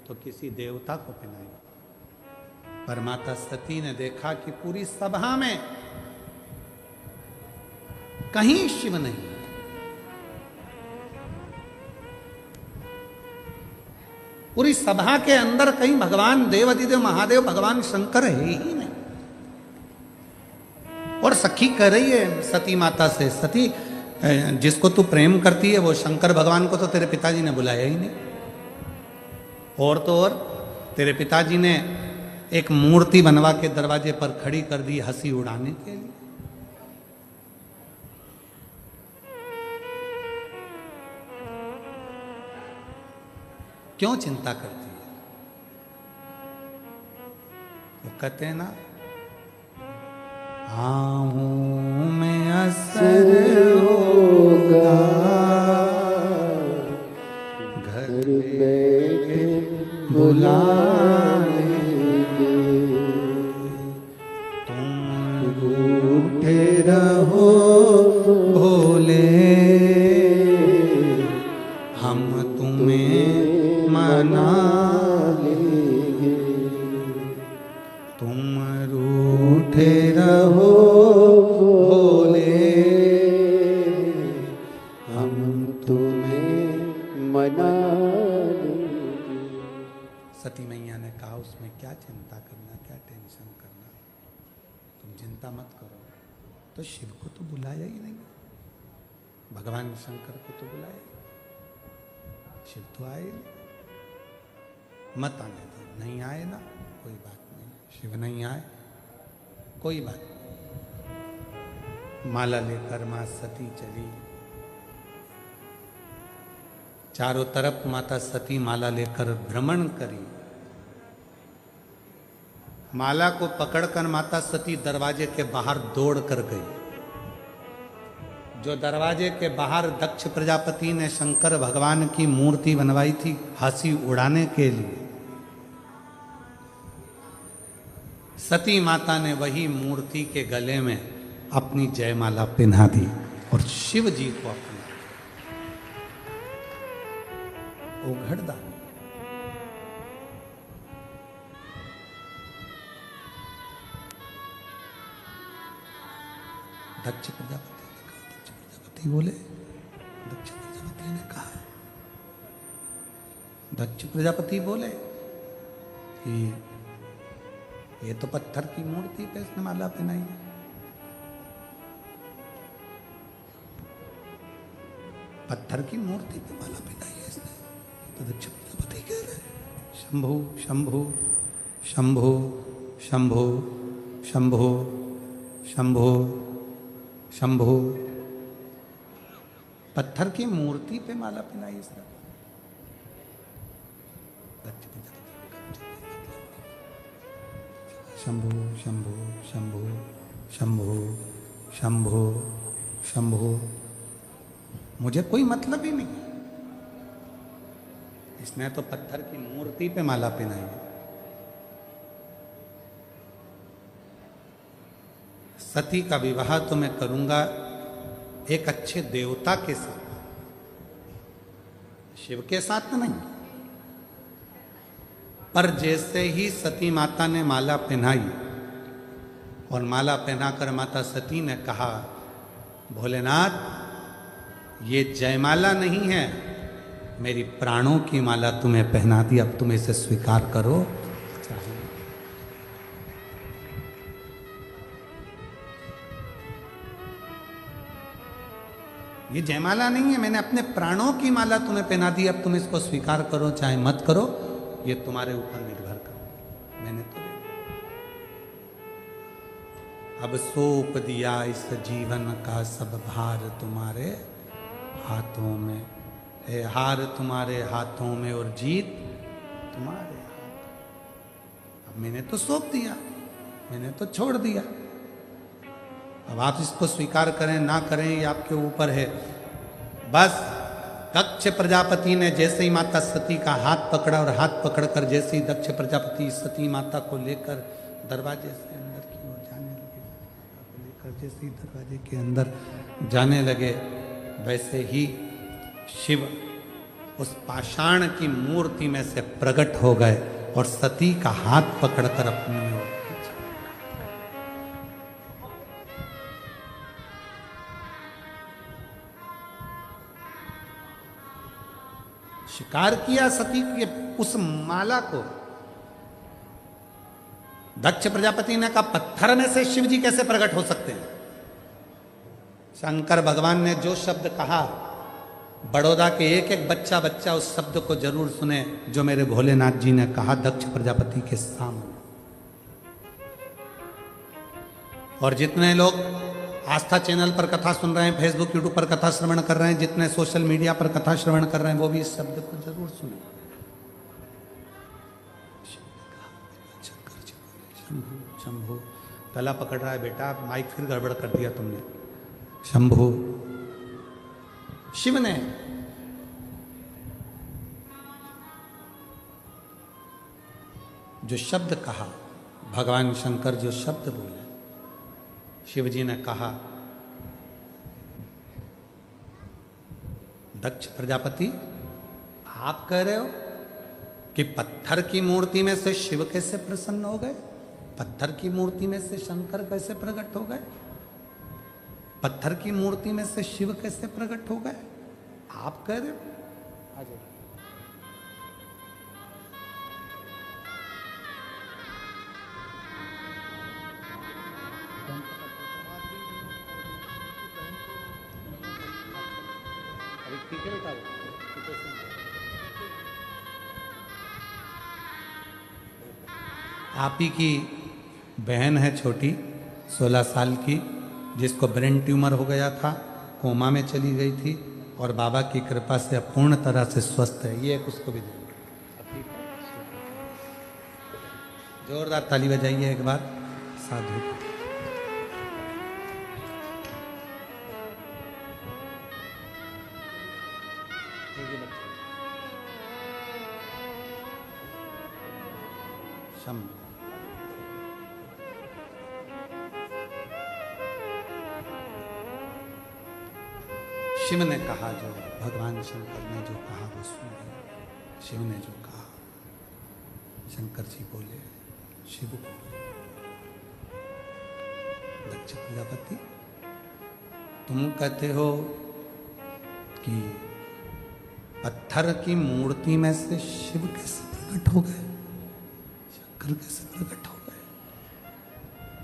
तो किसी देवता को पिनाएगी। पर माता सती ने देखा कि पूरी सभा में कहीं शिव नहीं, पूरी सभा के अंदर कहीं भगवान देवादिदेव महादेव भगवान शंकर है ही नहीं। और सखी कह रही है सती माता से, सती जिसको तू प्रेम करती है वो शंकर भगवान को तो तेरे पिताजी ने बुलाया ही नहीं। और तो और तेरे पिताजी ने एक मूर्ति बनवा के दरवाजे पर खड़ी कर दी हंसी उड़ाने के लिए। क्यों चिंता करती है? वो कहते हैं ना, आऊं में असर होगा, घर बैठे बुलाएंगे, तुम रूठे रहो भोले, हम तुम्हें मना लेंगे। तुम रूठे रहो भोले, हम तुम्हें मना लेंगे। सती मैया ने कहा उसमें क्या चिंता करना, क्या टेंशन करना, तुम चिंता मत करो। तो शिव को तो बुलाया ही नहीं। भगवान शंकर को तो बुलाए, शिव तो आए नहीं। मत आने दो, नहीं आए ना कोई बात नहीं, शिव नहीं आए कोई बात नहीं। माला लेकर मां सती चली, चारों तरफ माता सती माला लेकर भ्रमण करी। माला को पकड़कर माता सती दरवाजे के बाहर दौड़ कर गई। जो दरवाजे के बाहर दक्ष प्रजापति ने शंकर भगवान की मूर्ति बनवाई थी हंसी उड़ाने के लिए, सती माता ने वही मूर्ति के गले में अपनी जयमाला पहना दी और शिव जी को अपना उघड़दा। दक्ष प्रजापति बोले, दक्ष प्रजापति ने कहा, दक्ष प्रजापति बोले कि ये तो पत्थर की मूर्ति पे इसने माला पहनाई है। पत्थर की मूर्ति पे माला पहनाई है इसने। तो दक्ष प्रजापति कह रहे शंभु शंभु शंभु शंभु शंभु शंभु शंभु, पत्थर की मूर्ति पे माला पहनाई इसने। दक्ष प्रजापति शंभु शंभु शंभु शंभु शंभु शंभु, मुझे कोई मतलब ही नहीं, इसने तो पत्थर की मूर्ति पे माला पहनाई है। सती का विवाह तो मैं करूंगा एक अच्छे देवता के साथ, शिव के साथ नहीं। पर जैसे ही सती माता ने माला पहनाई और माला पहनाकर माता सती ने कहा, भोलेनाथ ये जयमाला नहीं है, मेरी प्राणों की माला तुम्हें पहना दी, अब तुम इसे स्वीकार करो। ये जयमाला नहीं है, मैंने अपने प्राणों की माला तुम्हें पहना दी, अब तुम इसको स्वीकार करो चाहे मत करो, ये तुम्हारे ऊपर निर्भर करो, मैंने तो अब सौंप दिया इस जीवन का सब भार तुम्हारे हाथों में, है हार तुम्हारे हाथों में और जीत तुम्हारे हाथ। अब मैंने तो सौंप दिया, मैंने तो छोड़ दिया, अब आप इसको स्वीकार करें ना करें ये आपके ऊपर है। बस दक्ष प्रजापति ने जैसे ही माता सती का हाथ पकड़ा और हाथ पकड़कर जैसे ही दक्ष प्रजापति सती माता को लेकर दरवाजे से अंदर की ओर जाने लगे, लेकर जैसे ही दरवाजे के अंदर जाने लगे, वैसे ही शिव उस पाषाण की मूर्ति में से प्रकट हो गए और सती का हाथ पकड़कर अपनी ओर शिकार किया सती के उस माला को। दक्ष प्रजापति ने कहा, पत्थर में से शिव जी कैसे प्रकट हो सकते हैं? शंकर भगवान ने जो शब्द कहा, बड़ौदा के एक एक बच्चा बच्चा उस शब्द को जरूर सुने जो मेरे भोलेनाथ जी ने कहा दक्ष प्रजापति के सामने। और जितने लोग आस्था चैनल पर कथा सुन रहे हैं, फेसबुक यूट्यूब पर कथा श्रवण कर रहे हैं, जितने सोशल मीडिया पर कथा श्रवण कर रहे हैं, वो भी इस शब्द को जरूर सुने। शंभु शंभु, गला पकड़ रहा है बेटा, माइक फिर गड़बड़ कर दिया तुमने। शंभु, शिव ने जो शब्द कहा, भगवान शंकर जो शब्द बोले, शिव जी ने कहा, दक्ष प्रजापति आप कह रहे हो कि पत्थर की मूर्ति में से शिव कैसे प्रसन्न हो गए? पत्थर की मूर्ति में से शंकर कैसे प्रकट हो गए? पत्थर की मूर्ति में से शिव कैसे प्रकट हो गए? आप कह रहे हो? आ जाओ। ठीक है बेटा, आप ही की बहन है छोटी 16 साल की, जिसको ब्रेन ट्यूमर हो गया था, कोमा में चली गई थी और बाबा की कृपा से अब पूर्ण तरह से स्वस्थ है। ये एक उसको भी देंगे। जोरदार ताली बजाइए एक बार। साधु शम शिव ने कहा, जो भगवान शंकर ने जो कहा वो सुनिए। शिव ने जो कहा, शंकर जी बोले, शिव बोले, दक्ष प्रजापति तुम कहते हो कि पत्थर की मूर्ति में से शिव कैसे प्रकट हो गए, शंकर कैसे प्रकट हो गए?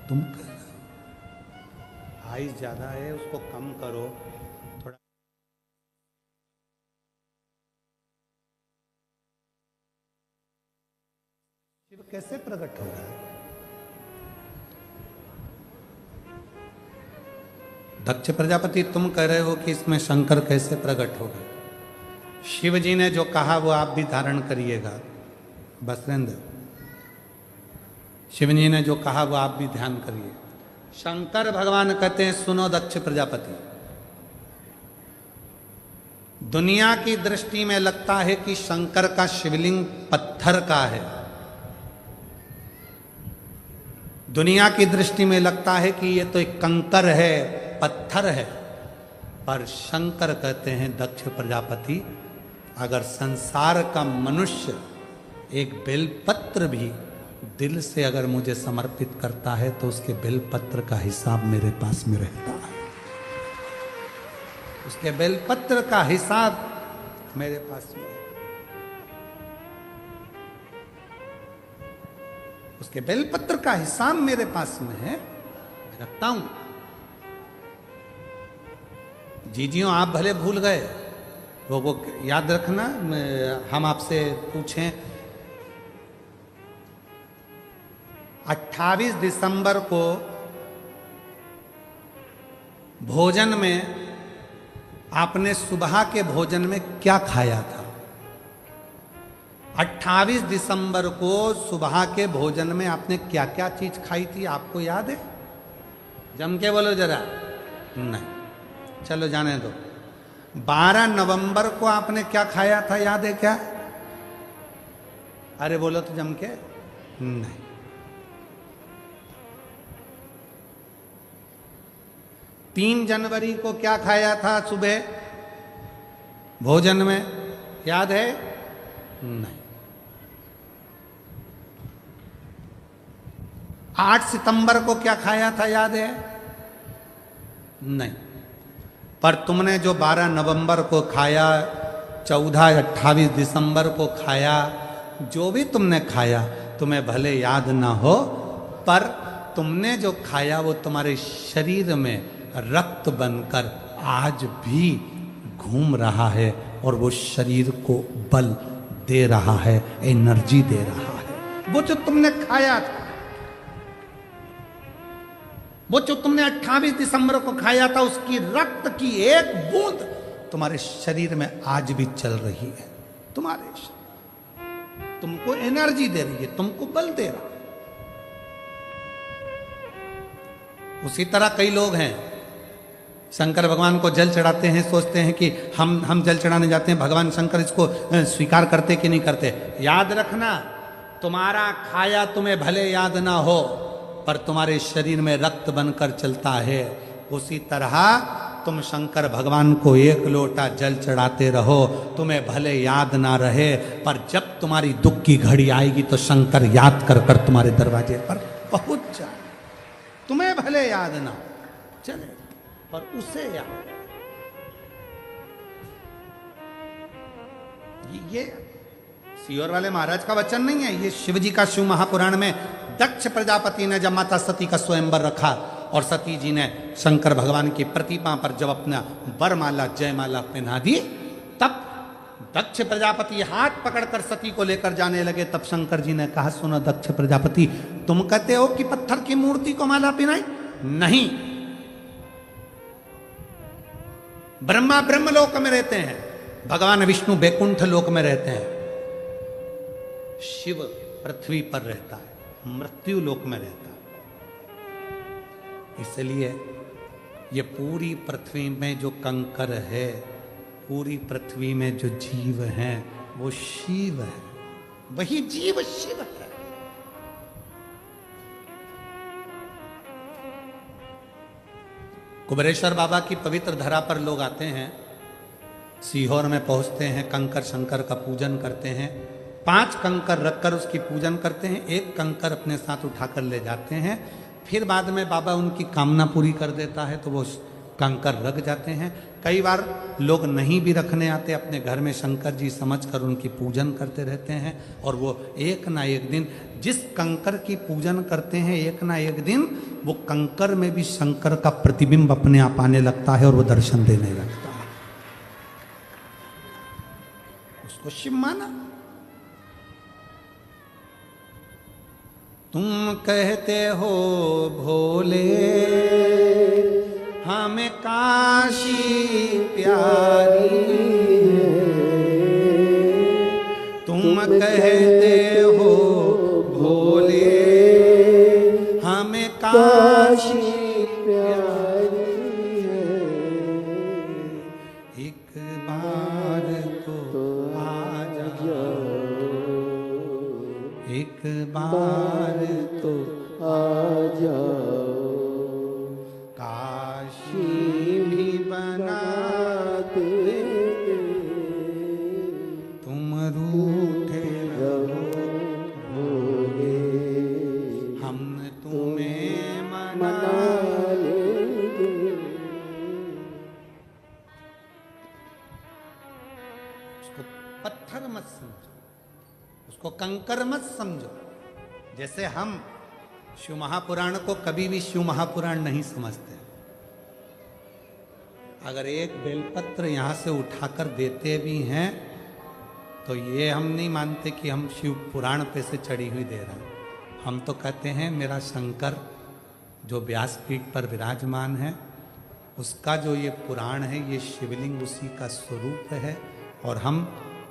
तुम कह रहे हो आइस ज्यादा है, उसको कम करो थोड़ा। शिव कैसे प्रकट हो गए? दक्ष प्रजापति तुम कह रहे हो कि इसमें शंकर कैसे प्रकट हो गए? शिव जी ने जो कहा वो आप भी धारण करिएगा बसरेंद्र। शिव जी ने जो कहा वो आप भी ध्यान करिए। शंकर भगवान कहते हैं, सुनो दक्ष प्रजापति, दुनिया की दृष्टि में लगता है कि शंकर का शिवलिंग पत्थर का है, दुनिया की दृष्टि में लगता है कि ये तो एक कंकर है, पत्थर है, पर शंकर कहते हैं दक्ष प्रजापति, अगर संसार का मनुष्य एक बेलपत्र भी दिल से अगर मुझे समर्पित करता है तो उसके बेलपत्र का हिसाब मेरे पास में रहता है, उसके बेलपत्र का हिसाब मेरे पास में, उसके बेलपत्र का हिसाब मेरे पास में है, रखता हूं। जीजियों आप भले भूल गए, वो याद रखना, हम आपसे पूछें 28 दिसंबर को भोजन में आपने सुबह के भोजन में क्या खाया था? 28 दिसंबर को सुबह के भोजन में आपने क्या क्या चीज खाई थी, आपको याद है? जम के बोलो जरा। नहीं, चलो जाने दो। 12 नवंबर को आपने क्या खाया था, याद है क्या? अरे बोलो तो जम के। नहीं। 3 जनवरी को क्या खाया था सुबह भोजन में, याद है? नहीं। 8 सितंबर को क्या खाया था, याद है? नहीं। पर तुमने जो 12 नवंबर को खाया, 14, 28 दिसंबर को खाया, जो भी तुमने खाया, तुम्हें भले याद ना हो, पर तुमने जो खाया वो तुम्हारे शरीर में रक्त बनकर आज भी घूम रहा है और वो शरीर को बल दे रहा है, एनर्जी दे रहा है। वो जो तुमने खाया था, वो जो तुमने 28 दिसंबर को खाया था, उसकी रक्त की एक बूंद तुम्हारे शरीर में आज भी चल रही है। तुम्हारे शरीर तुमको एनर्जी दे रही है, तुमको बल दे रहा है। उसी तरह कई लोग हैं, शंकर भगवान को जल चढ़ाते हैं, सोचते हैं कि हम जल चढ़ाने जाते हैं, भगवान शंकर इसको स्वीकार करते कि नहीं करते। याद रखना, तुम्हारा खाया तुम्हें भले याद ना हो, पर तुम्हारे शरीर में रक्त बनकर चलता है। उसी तरह तुम शंकर भगवान को 1 लोटा जल चढ़ाते रहो, तुम्हें भले याद ना रहे, पर जब तुम्हारी दुख की घड़ी आएगी तो शंकर याद कर कर तुम्हारे दरवाजे पर पहुंच जाए। तुम्हें भले याद ना चले, पर उसे याद। ये सियोर वाले महाराज का वचन नहीं है, ये शिव जी का शिव महापुराण में दक्ष प्रजापति ने जब माता सती का स्वयंवर रखा और सती जी ने शंकर भगवान की प्रतिमा पर जब अपना वरमाला जयमाला पहना दी तब दक्ष प्रजापति हाथ पकड़कर सती को लेकर जाने लगे। तब शंकर जी ने कहा, सुनो दक्ष प्रजापति, तुम कहते हो कि पत्थर की मूर्ति को माला पहनाई? नहीं, ब्रह्मा ब्रह्मलोक में रहते हैं, भगवान विष्णु बैकुंठ लोक में रहते हैं, शिव पृथ्वी पर रहता है, मृत्यु लोक में रहता है। इसलिए ये पूरी पृथ्वी में जो कंकर है, पूरी पृथ्वी में जो जीव हैं, वो शिव है, वही जीव शिव है। कुबेरेश्वर बाबा की पवित्र धरा पर लोग आते हैं, सीहोर में पहुंचते हैं, कंकर शंकर का पूजन करते हैं, 5 कंकर रखकर उसकी पूजन करते हैं, 1 कंकर अपने साथ उठाकर ले जाते हैं। फिर बाद में बाबा उनकी कामना पूरी कर देता है तो वो कंकर रख जाते हैं। कई बार लोग नहीं भी रखने आते, अपने घर में शंकर जी समझकर उनकी पूजन करते रहते हैं, और वो एक ना एक दिन जिस कंकर की पूजन करते हैं, एक ना एक दिन वो कंकर में भी शंकर का प्रतिबिंब अपने आप आने लगता है और वो दर्शन देने लगता है। उसको शिव माना। तुम कहते हो भोले हमें काशी प्यारी है, तुम कहते हो भोले हमें काशी प्यारी है, एक बार तो आ जाओ, एक बार तो आ जाओ, काशी भी बना दे, तुम रूठे रहो भोले, हम तुम्हें मना लेंगे। उसको पत्थर मत समझो, उसको कंकर मत समझो। जैसे हम शिव महापुराण को कभी भी शिव महापुराण नहीं समझते। अगर एक बेलपत्र यहाँ से उठाकर देते भी हैं तो ये हम नहीं मानते कि हम शिव पुराण पे से चढ़ी हुई दे रहे हैं। हम तो कहते हैं मेरा शंकर जो व्यासपीठ पर विराजमान है, उसका जो ये पुराण है, ये शिवलिंग उसी का स्वरूप है, और हम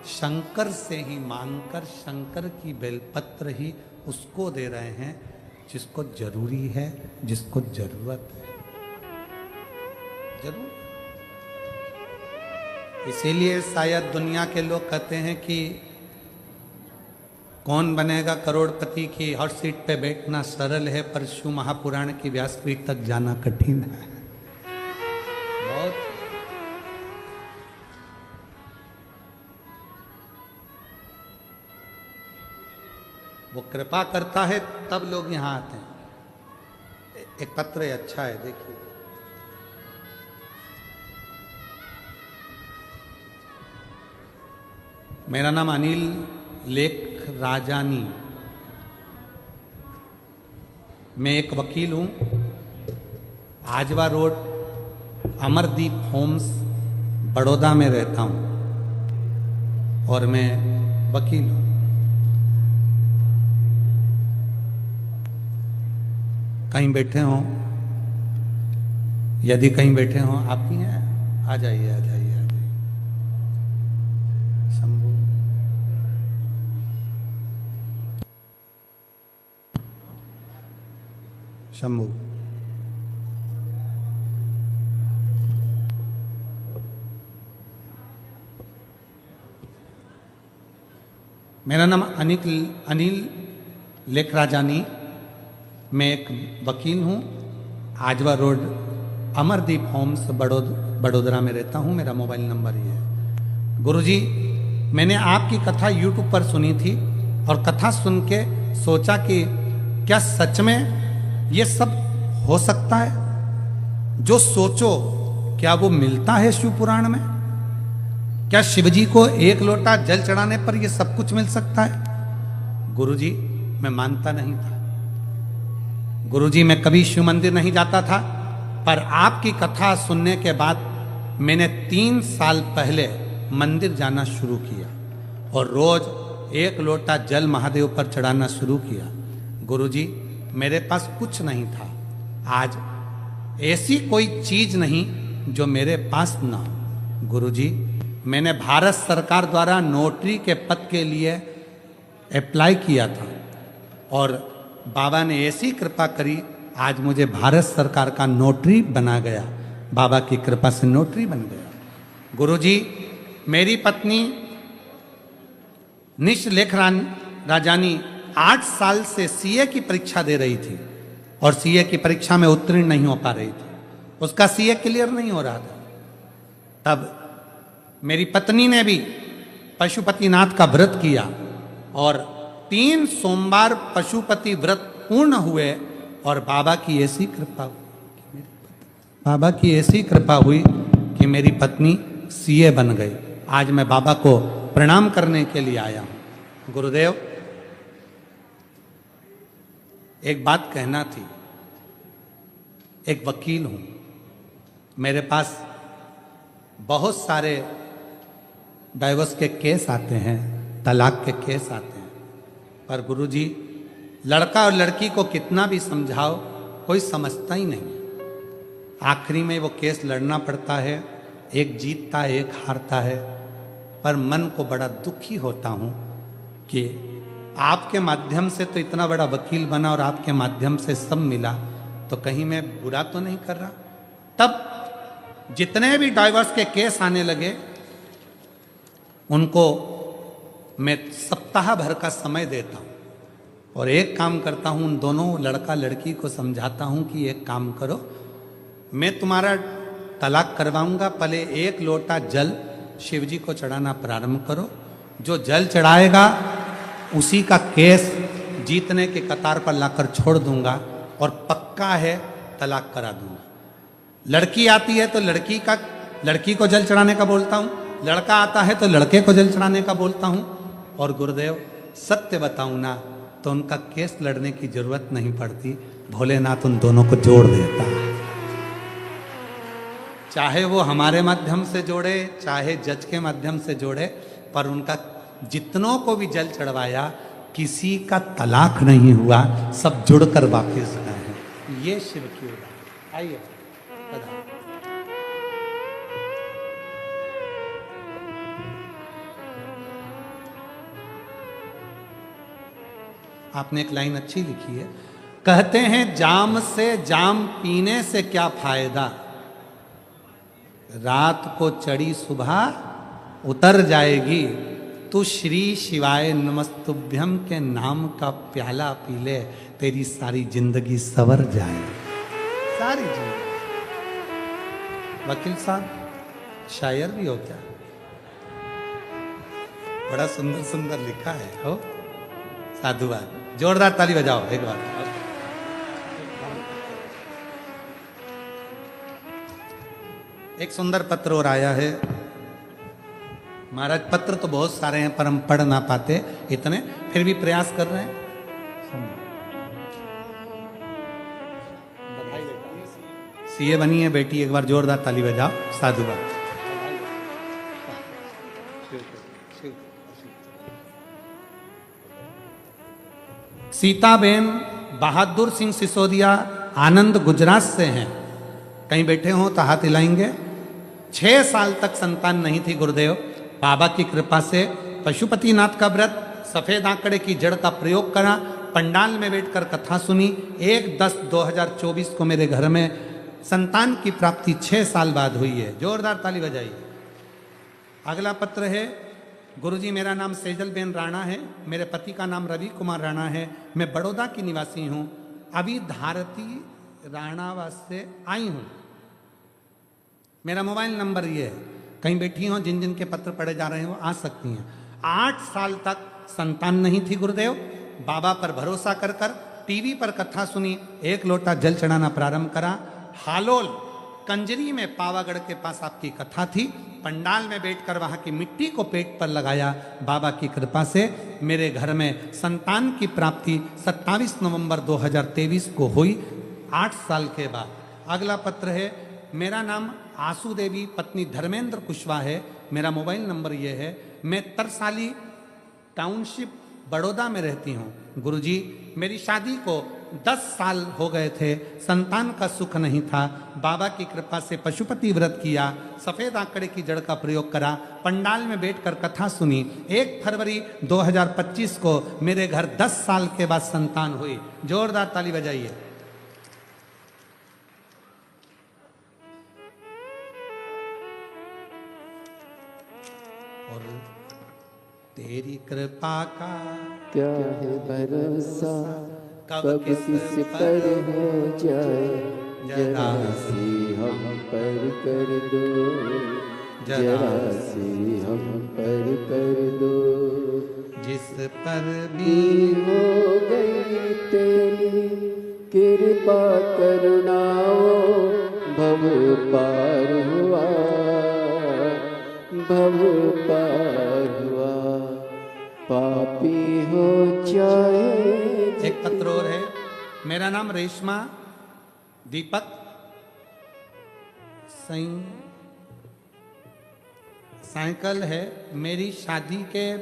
शंकर से ही मांगकर शंकर की बेलपत्र ही उसको दे रहे हैं जिसको जरूरी है, जिसको जरूरत है। जरूर इसीलिए शायद दुनिया के लोग कहते हैं कि कौन बनेगा करोड़पति की हर सीट पे बैठना सरल है, पर शिव महापुराण की व्यासपीठ तक जाना कठिन है। बहुत वो कृपा करता है तब लोग यहाँ आते हैं। एक पत्र अच्छा है, देखिए। मेरा नाम अनिल लेख राजानी, मैं एक वकील हूँ। आजवा रोड अमरदीप होम्स बड़ौदा में रहता हूँ और मैं वकील हूँ। कहीं बैठे हों, यदि कहीं बैठे हों, आप भी हैं, आ जाइए, आ जाइए, आ जाइए। शंभू शंभू मेरा नाम अनिल लेखराजानी, मैं एक वकील हूँ। आजवा रोड अमरदीप होम्स बड़ोदरा में रहता हूँ। मेरा मोबाइल नंबर ये है। गुरुजी, मैंने आपकी कथा यूट्यूब पर सुनी थी और कथा सुन के सोचा कि क्या सच में ये सब हो सकता है? जो सोचो क्या वो मिलता है शिव पुराण में? क्या शिवजी को एक लोटा जल चढ़ाने पर ये सब कुछ मिल सकता है? गुरुजी, मैं मानता नहीं था। गुरुजी, मैं कभी शिव मंदिर नहीं जाता था, पर आपकी कथा सुनने के बाद मैंने 3 साल पहले मंदिर जाना शुरू किया और रोज 1 लोटा जल महादेव पर चढ़ाना शुरू किया। गुरुजी, मेरे पास कुछ नहीं था, आज ऐसी कोई चीज नहीं जो मेरे पास ना हो। गुरुजी, मैंने भारत सरकार द्वारा नोटरी के पद के लिए अप्लाई किया था और बाबा ने ऐसी कृपा करी, आज मुझे भारत सरकार का नोटरी बना गया। बाबा की कृपा से नोटरी बन गया। गुरुजी, मेरी पत्नी निशलेख राजानी 8 साल से सीए की परीक्षा दे रही थी और सीए की परीक्षा में उत्तीर्ण नहीं हो पा रही थी, उसका सीए क्लियर नहीं हो रहा था। तब मेरी पत्नी ने भी पशुपतिनाथ का व्रत किया और 3 सोमवार पशुपति व्रत पूर्ण हुए और बाबा की ऐसी कृपा हुई कि मेरी पत्नी सीए बन गई। आज मैं बाबा को प्रणाम करने के लिए आया हूं। गुरुदेव, एक बात कहना थी। एक वकील हूं, मेरे पास बहुत सारे डाइवोर्स के केस आते हैं, तलाक के केस आते हैं, पर गुरुजी, लड़का और लड़की को कितना भी समझाओ कोई समझता ही नहीं। आखिरी में वो केस लड़ना पड़ता है, एक जीतता है एक हारता है। पर मन को बड़ा दुखी होता हूं कि आपके माध्यम से तो इतना बड़ा वकील बना और आपके माध्यम से सब मिला, तो कहीं मैं बुरा तो नहीं कर रहा। तब जितने भी डाइवोर्स के केस आने लगे उनको मैं सप्ताह भर का समय देता हूं और एक काम करता हूं, उन दोनों लड़का लड़की को समझाता हूं कि एक काम करो, मैं तुम्हारा तलाक करवाऊंगा, पहले 1 लोटा जल शिव जी को चढ़ाना प्रारंभ करो। जो जल चढ़ाएगा उसी का केस जीतने के कतार पर लाकर छोड़ दूंगा और पक्का है तलाक करा दूंगा। लड़की आती है तो लड़की को जल चढ़ाने का बोलता हूं, लड़का आता है तो लड़के को जल चढ़ाने का बोलता हूं। और गुरुदेव, सत्य बताऊं ना तो उनका केस लड़ने की जरूरत नहीं पड़ती, भोलेनाथ उन दोनों को जोड़ देता है। चाहे वो हमारे माध्यम से जोड़े, चाहे जज के माध्यम से जोड़े, पर उनका जितनों को भी जल चढ़वाया किसी का तलाक नहीं हुआ, सब जुड़कर वापस गए हैं। ये शिव की उदाहरण। आइए आपने एक लाइन अच्छी लिखी है, कहते हैं जाम से जाम पीने से क्या फायदा, रात को चढ़ी सुबह उतर जाएगी, तू श्री शिवाय नमस्तुभ्यम के नाम का प्याला पी ले, तेरी सारी जिंदगी सवर जाएगी, सारी जिंदगी। वकील साहब शायर भी हो क्या? बड़ा सुंदर सुंदर लिखा है हो। साधुवाद, जोरदार ताली बजाओ एक बार। एक सुंदर पत्र और आया है महाराज। पत्र तो बहुत सारे हैं पर हम पढ़ ना पाते इतने, फिर भी प्रयास कर रहे हैं। सीए बनी है बेटी, एक बार जोरदार ताली बजाओ। साधुवाद। सीताबेन बहादुर सिंह सिसोदिया आनंद गुजरात से हैं, कहीं बैठे हो तो हाथ हिलाएंगे। 6 साल तक संतान नहीं थी गुरुदेव, बाबा की कृपा से पशुपतिनाथ का व्रत, सफेद आंकड़े की जड़ का प्रयोग करा, पंडाल में बैठकर कथा सुनी। 1/10/2024 को मेरे घर में संतान की प्राप्ति 6 साल बाद हुई है। जोरदार ताली बजाइए। अगला पत्र है, गुरुजी मेरा नाम सेजल बेन राणा है, मेरे पति का नाम रवि कुमार राणा है, मैं बड़ौदा की निवासी हूँ, अभी धारती राणावास से आई हूँ। मेरा मोबाइल नंबर ये है, कहीं बैठी हो जिन जिन के पत्र पढ़े जा रहे हो आ सकती हैं। 8 साल तक संतान नहीं थी गुरुदेव, बाबा पर भरोसा कर कर टीवी पर कथा सुनी, 1 लोटा जल चढ़ाना प्रारंभ करा। हालोल कंजरी में पावागढ़ के पास आपकी कथा थी, पंडाल में बैठकर वहां की मिट्टी को पेट पर लगाया। बाबा की कृपा से मेरे घर में संतान की प्राप्ति 27 नवंबर 2023 को हुई, 8 साल के बाद। अगला पत्र है, मेरा नाम आसू देवी पत्नी धर्मेंद्र कुशवाहा है। मेरा मोबाइल नंबर ये है। मैं तरसाली टाउनशिप बड़ौदा में रहती हूँ। गुरुजी, मेरी शादी को 10 साल हो गए थे, संतान का सुख नहीं था। बाबा की कृपा से पशुपति व्रत किया, सफ़ेद आंकड़े की जड़ का प्रयोग करा, पंडाल में बैठकर कथा सुनी। 1 फरवरी 2025 को मेरे घर 10 साल के बाद संतान हुई। जोरदार ताली बजाइए। और तेरी कृपा का क्या है भरोसा, कब किस पर हो जाए, जरा सी हम पर कर दो, जरा सी हम पर कर दो। जिस पर भी हो गई तेरी कृपा करुणाओ, भव पार हुआ, भव पार हुआ, पापी हो जाए। एक पत्र और है। मेरा नाम रेशमा दीपक साइकिल है। मेरी शादी के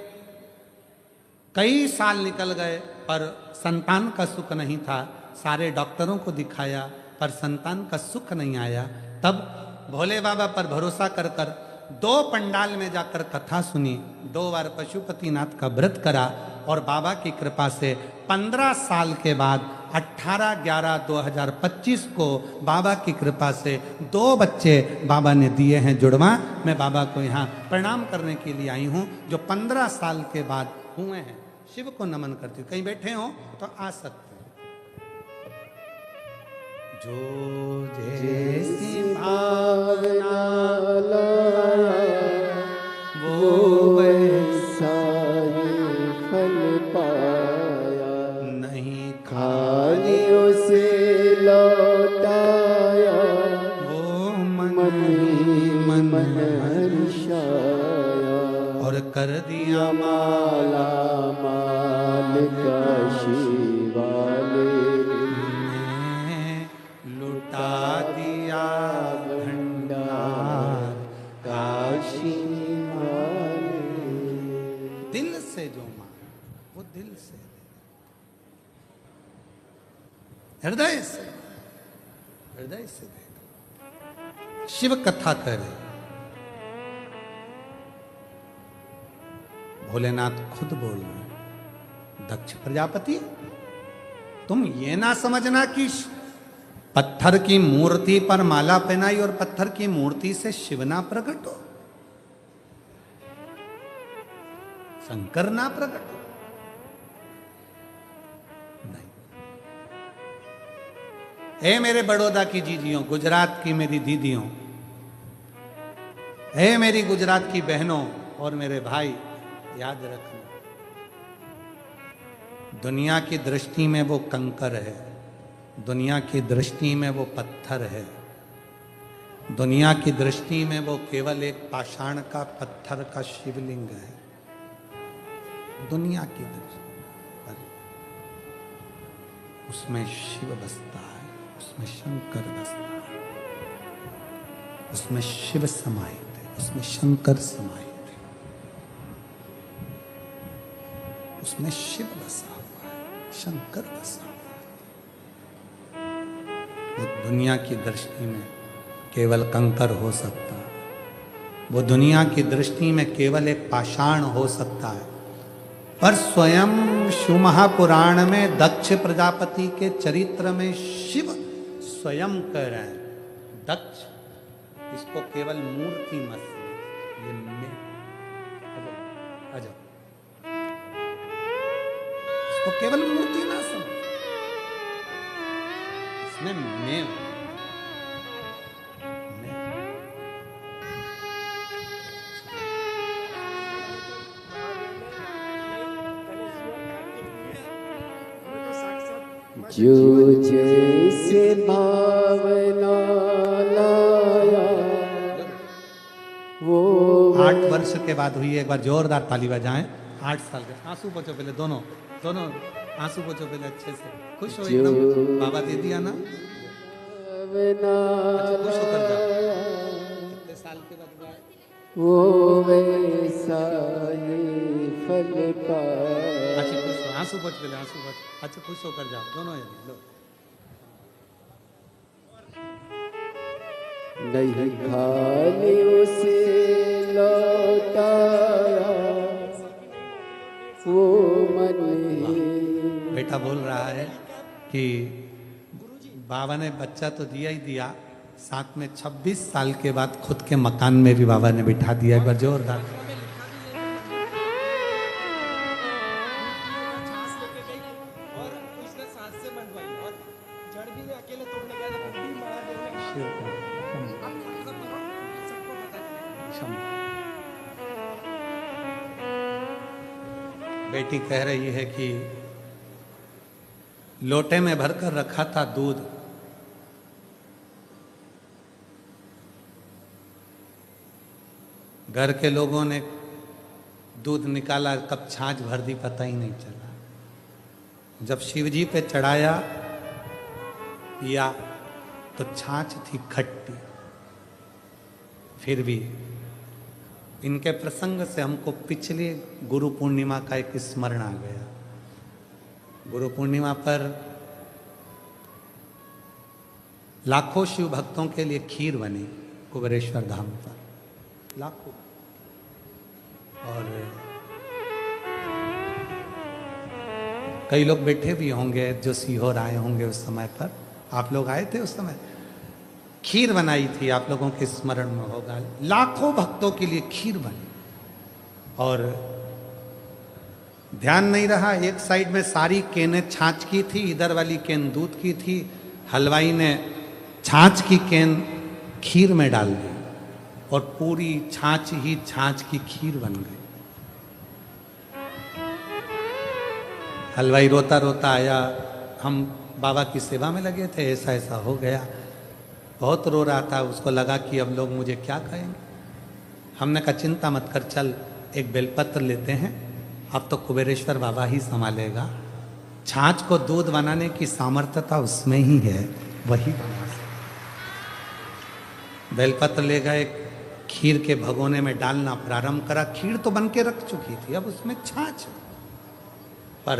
कई साल निकल गए पर संतान का सुख नहीं था। सारे डॉक्टरों को दिखाया पर संतान का सुख नहीं आया। तब भोले बाबा पर भरोसा कर कर 2 पंडाल में जाकर कथा सुनी, 2 बार पशुपतिनाथ का व्रत करा और बाबा की कृपा से 15 साल के बाद 18/11/2025 को बाबा की कृपा से 2 बच्चे बाबा ने दिए हैं जुड़वा। मैं बाबा को यहाँ प्रणाम करने के लिए आई हूँ, जो 15 साल के बाद हुए हैं। शिव को नमन करती हूँ। कहीं बैठे हो तो आ सकते हैं। जो जैसी भावना वो वैसा ही फल पाया, नहीं खाली उसे लौटाया, वो मन ही मन हर्षाया, और कर दिया माला माल का शिवाले, लुटा दिया भंडार काशी वाले। दिल से जो मांगे वो दिल से दे, हृदय से, हृदय से दे। शिव कथा करे। भोलेनाथ खुद बोल रहे हैं, दक्ष प्रजापति तुम ये ना समझना कि पत्थर की मूर्ति पर माला पहनाई और पत्थर की मूर्ति से शिव ना प्रकट हो, शंकर ना प्रकट हो। नहीं। हे मेरे बड़ौदा की जीजियों, गुजरात की मेरी दीदियों, हे मेरी गुजरात की बहनों और मेरे भाई, याद रखना दुनिया की दृष्टि में वो कंकर है, दुनिया की दृष्टि में वो पत्थर है, दुनिया की दृष्टि में वो केवल एक पाषाण का पत्थर का शिवलिंग है। दुनिया की दृष्टि पर उसमें शिव बसता है, उसमें शंकर बसता है, उसमें शिव समाहित है, उसमें शंकर समाहित है, उसमें शिव बसा हुआ है, शंकर बसा हुआ है। वो दुनिया की दृष्टि में केवल कंकर हो सकता है, वो दुनिया की दृष्टि में केवल एक पाषाण हो सकता है, पर स्वयं शिव महापुराण में दक्ष प्रजापति के चरित्र में शिव स्वयं कह रहे हैं, दक्ष इसको केवल मूर्ति मत समझ, ये मैं आ जाओ, इसको केवल मूर्ति ना समझ, इसमें मैं हूं। जो जैसे भावना लाया वो 8 वर्ष के बाद हुई है। एक बार जोरदार ताली बजाएं। 8 साल के आंसू पोछो पहले, दोनों आंसू पोछो पहले अच्छे से, खुश हो एकदम। बाबा दे दिया ना अच्छा, खुश होकर जाओ। बनाया कितने साल के बाद हुआ है? वो वैसा ही फल पाया। अच्छा खुश हो, आंसू पोंछ पहले, आंसू पोंछ। अच्छा खुश होकर जाओ दोनों जने लो। नहीं खाली उसे लौटाया वो मन ही। बेटा बोल रहा है कि बाबा ने बच्चा तो दिया ही दिया, साथ में 26 साल के बाद खुद के मकान में भी बाबा ने बिठा दिया। एक बार जोरदार। बेटी कह रही है कि लोटे में भरकर रखा था दूध, घर के लोगों ने दूध निकाला, कब छाछ भर दी पता ही नहीं चला। जब शिवजी पे चढ़ाया या तो छाछ थी खट्टी। फिर भी इनके प्रसंग से हमको पिछली गुरु पूर्णिमा का एक स्मरण आ गया। गुरु पूर्णिमा पर लाखों शिव भक्तों के लिए खीर बनी कुबेरेश्वर धाम पर, लाखों। और कई लोग बैठे भी होंगे जो सीहोर आए होंगे उस समय पर। आप लोग आए थे उस समय? खीर बनाई थी, आप लोगों के स्मरण में होगा। लाखों भक्तों के लिए खीर बनी और ध्यान नहीं रहा, एक साइड में सारी केनें छाछ की थी, इधर वाली केन दूध की थी। हलवाई ने छाछ की केन खीर में डाल दी और पूरी छाछ ही छाछ की खीर बन गई। हलवाई रोता रोता आया, हम बाबा की सेवा में लगे थे, ऐसा ऐसा हो गया। बहुत रो रहा था, उसको लगा कि अब लोग मुझे क्या कहेंगे। हमने कहा चिंता मत कर, चल एक बेलपत्र लेते हैं, अब तो कुबेरेश्वर बाबा ही संभालेगा। छाछ को दूध बनाने की सामर्थ्यता उसमें ही है, वही बना सकता। बेलपत्र ले गए, खीर के भगोने में डालना प्रारंभ करा। खीर तो बन के रख चुकी थी, अब उसमें छाछ। पर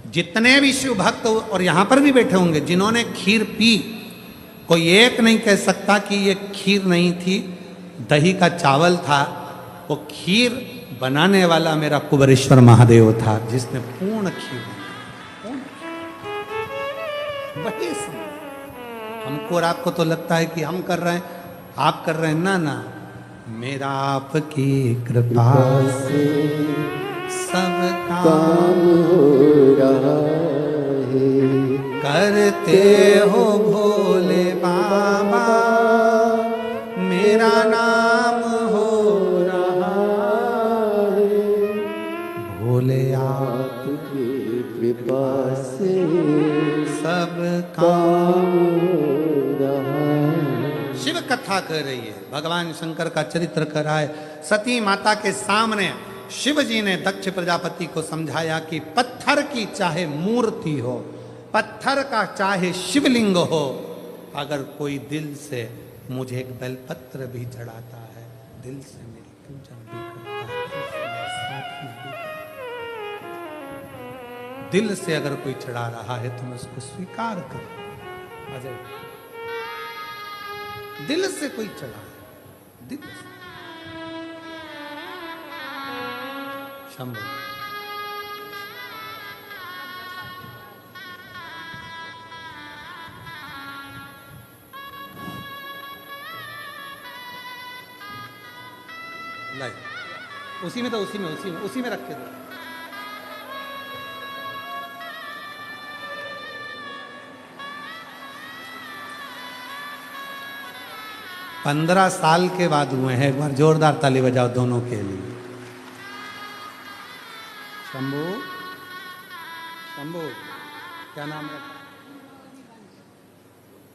जितने भी शिव भक्त और यहां पर भी बैठे होंगे जिन्होंने खीर पी, कोई एक नहीं कह सकता कि ये खीर नहीं थी, दही का चावल था। वो खीर बनाने वाला मेरा कुबेरेश्वर महादेव था, जिसने पूर्ण खीर वही। हमको और आपको तो लगता है कि हम कर रहे हैं, आप कर रहे हैं। ना ना, मेरा आपकी कृपा से सब काम हो रहा है। करते हो भोले बाबा, मेरा नाम हो रहा है। भोले आपकी कृपा से सब काम हो रहा है। शिव कथा कर रही है, भगवान शंकर का चरित्र कर रहा है। सती माता के सामने शिव जी ने दक्ष प्रजापति को समझाया कि पत्थर की चाहे मूर्ति हो, पत्थर का चाहे शिवलिंग हो, अगर कोई दिल से मुझे एक बेलपत्र भी चढ़ाता है, दिल से मेरी पूजा भी करता है, दिल से अगर कोई चढ़ा रहा है तो मैं उसको स्वीकार करूं। अजय, दिल से कोई चढ़ा है, दिल से। शंभु लाई, उसी में तो उसी में रख के दो। 15 साल के बाद हुए हैं। एक बार जोरदार ताली बजाओ दोनों के लिए। शंभू, शंभू क्या नाम रखा?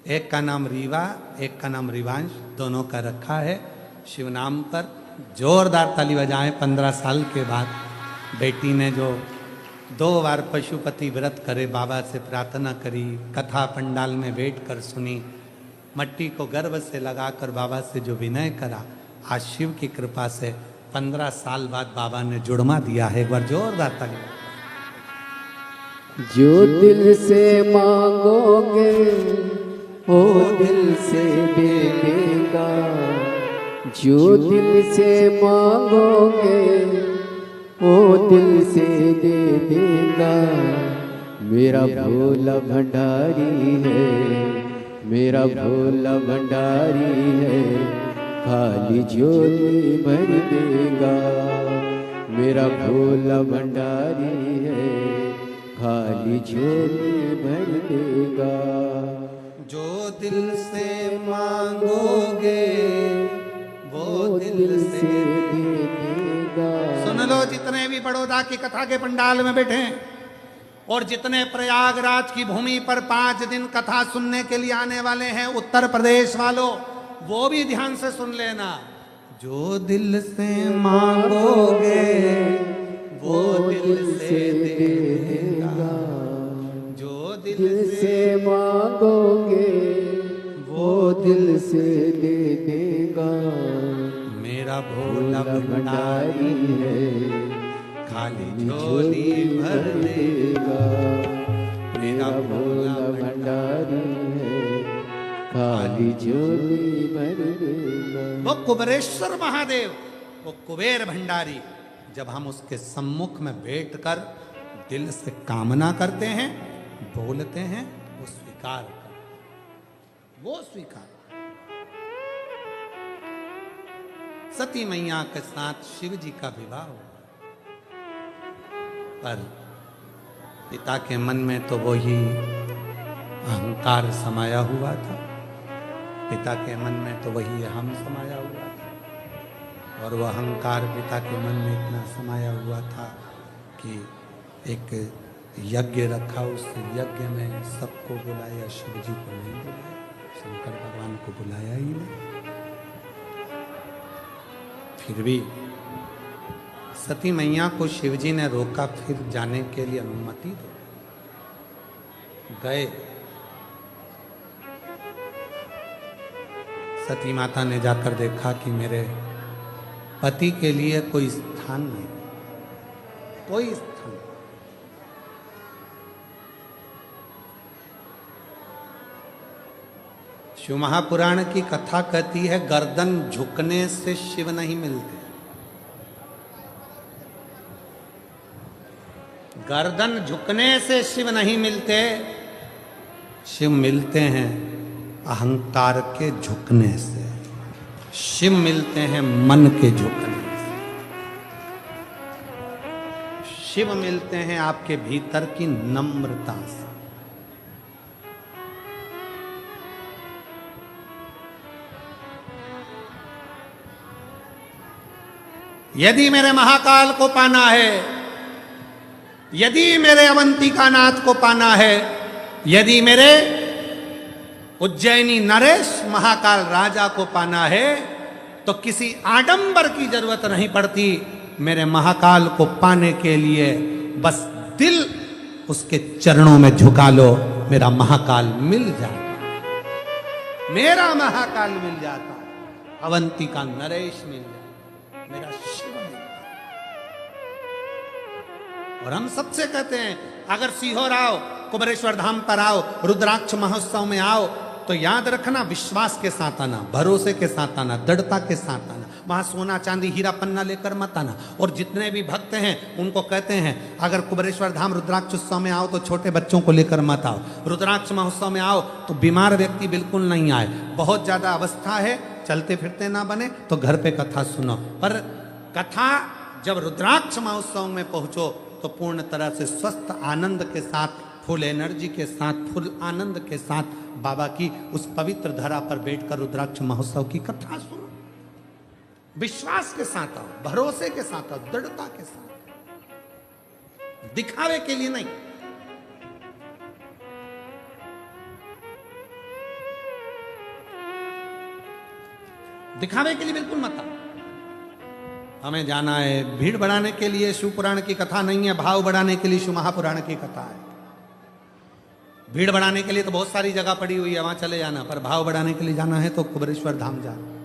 एक का नाम रीवा, एक का नाम रिवांश, दोनों का रखा है शिव नाम पर। जोरदार ताली बजाएं। 15 साल के बाद बेटी ने जो 2 बार पशुपति व्रत करे, बाबा से प्रार्थना करी, कथा पंडाल में बैठ कर सुनी, मट्टी को गर्भ से लगाकर बाबा से जो विनय करा, आज शिव की कृपा से 15 साल बाद बाबा ने जुड़वा दिया है। एक बार जोरदार ताली। जो दिल से मांगोगे वो दिल से दे देगा, जो दिल से मांगोगे वो दिल से दे देगा। मेरा भोला भंडारी है, मेरा भोला भंडारी है, खाली झोली भर देगा। मेरा भोला भंडारी है, खाली झोली भर देगा। जो दिल से मांगोगे वो दिल से दे देगा। सुन लो, जितने भी बड़ौदा की कथा के पंडाल में बैठे हैं और जितने प्रयागराज की भूमि पर 5 दिन कथा सुनने के लिए आने वाले हैं उत्तर प्रदेश वालों, वो भी ध्यान से सुन लेना। जो दिल से मांगोगे वो दिल से देगा, जो दिल से मांगोगे वो दिल से दे देगा। मेरा भोला भंडारी है, खाली झोली भर देगा। मेरा भोला भंडारी है, खाली झोली भर देगा। वो कुबेरेश्वर महादेव, वो कुबेर भंडारी, जब हम उसके सम्मुख में बैठकर दिल से कामना करते हैं, बोलते हैं, वो स्वीकार कर, वो स्वीकार। सती मैया के साथ शिव जी का विवाह हुआ, पर पिता के मन में तो वही अहंकार समाया हुआ था, पिता के मन में तो वही हम समाया हुआ था। और वह अहंकार पिता के मन में इतना समाया हुआ था कि एक यज्ञ रखा, उस यज्ञ में सबको बुलाया, शिव जी को नहीं बुलाया, शंकर भगवान को बुलाया ही नहीं। फिर भी सती मैया को शिवजी ने रोका, फिर जाने के लिए अनुमति दो। गए, सती माता ने जाकर देखा कि मेरे पति के लिए कोई स्थान नहीं, कोई स्थान नहीं। शिव महापुराण की कथा कहती है, गर्दन झुकने से शिव नहीं मिलते, गर्दन झुकने से शिव नहीं मिलते, शिव मिलते हैं अहंकार के झुकने से, शिव मिलते हैं मन के झुकने से, शिव मिलते हैं आपके भीतर की नम्रता से। यदि मेरे महाकाल को पाना है, यदि मेरे अवंतिका नाथ को पाना है, यदि मेरे उज्जैनी नरेश महाकाल राजा को पाना है, तो किसी आडंबर की जरूरत नहीं पड़ती। मेरे महाकाल को पाने के लिए बस दिल उसके चरणों में झुका लो, मेरा महाकाल मिल जाता, मेरा महाकाल मिल जाता, अवंतिका नरेश मिल जाता, मेरा शिव मिल जाता। और हम सबसे कहते हैं, अगर सीहोर आओ, कुबेरेश्वर धाम पर आओ, रुद्राक्ष महोत्सव में आओ, तो याद रखना, विश्वास के साथ आना, भरोसे के साथ आना, दृढ़ता के साथ आना। वहां सोना चांदी हीरा पन्ना लेकर मत आना। और जितने भी भक्त हैं उनको कहते हैं, अगर कुबेरेश्वर धाम रुद्राक्ष उत्सव में आओ तो छोटे बच्चों को लेकर मत आओ, रुद्राक्ष महोत्सव में आओ तो बीमार व्यक्ति बिल्कुल नहीं आए, बहुत ज्यादा अवस्था है, चलते फिरते ना बने तो घर पे कथा सुनो। पर कथा जब रुद्राक्ष महोत्सव में पहुंचो तो पूर्ण तरह से स्वस्थ आनंद के साथ, फुल एनर्जी के साथ, फुल आनंद के साथ बाबा की उस पवित्र धरा पर बैठकर रुद्राक्ष महोत्सव की कथा सुनो। विश्वास के साथ आओ, भरोसे के साथ आओ, दृढ़ता के साथ, दिखावे के लिए नहीं। दिखावे के लिए बिल्कुल मत आओ। हमें जाना है, भीड़ बढ़ाने के लिए शिव पुराण की कथा नहीं है, भाव बढ़ाने के लिए शिव महापुराण की कथा है। भीड़ बढ़ाने के लिए तो बहुत सारी जगह पड़ी हुई है, वहां चले जाना, पर भाव बढ़ाने के लिए जाना है तो कुबेरेश्वर धाम जाना।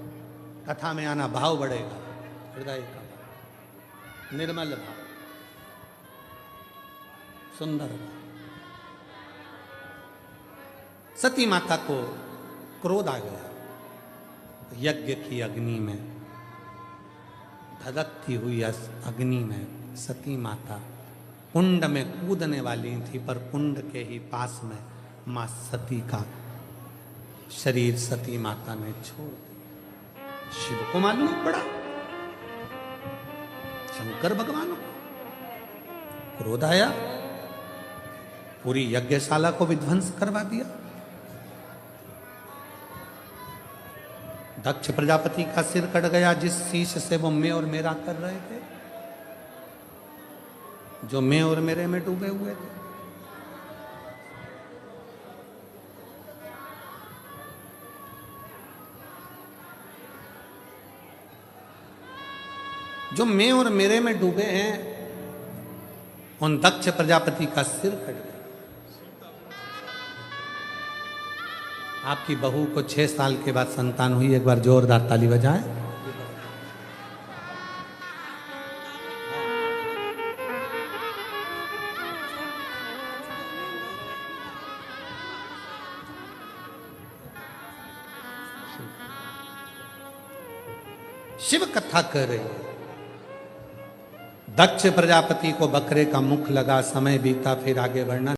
कथा में आना, भाव बढ़ेगा, हृदय का निर्मल भाव, सुंदर भाव। सती माता को क्रोध आ गया, यज्ञ की अग्नि में, धधकती हुई अग्नि में सती माता कुंड में कूदने वाली थी, पर कुंड के ही पास में मां सती का शरीर सती माता ने छोड़ दिया। शिव को मालूम पड़ा, शंकर भगवान को क्रोध आया, पूरी यज्ञशाला को विध्वंस करवा दिया। दक्ष प्रजापति का सिर कट गया, जिस शीश से वो मैं और मेरा कर रहे थे, जो मैं और मेरे में डूबे हुए थे। जो मैं और मेरे में डूबे हैं, उन दक्ष प्रजापति का सिर कट गया। आपकी बहू को 6 साल के बाद संतान हुई, एक बार जोरदार ताली बजाएं। शिव कथा कर रही है। दक्ष प्रजापति को बकरे का मुख लगा, समय बीता, फिर आगे बढ़ना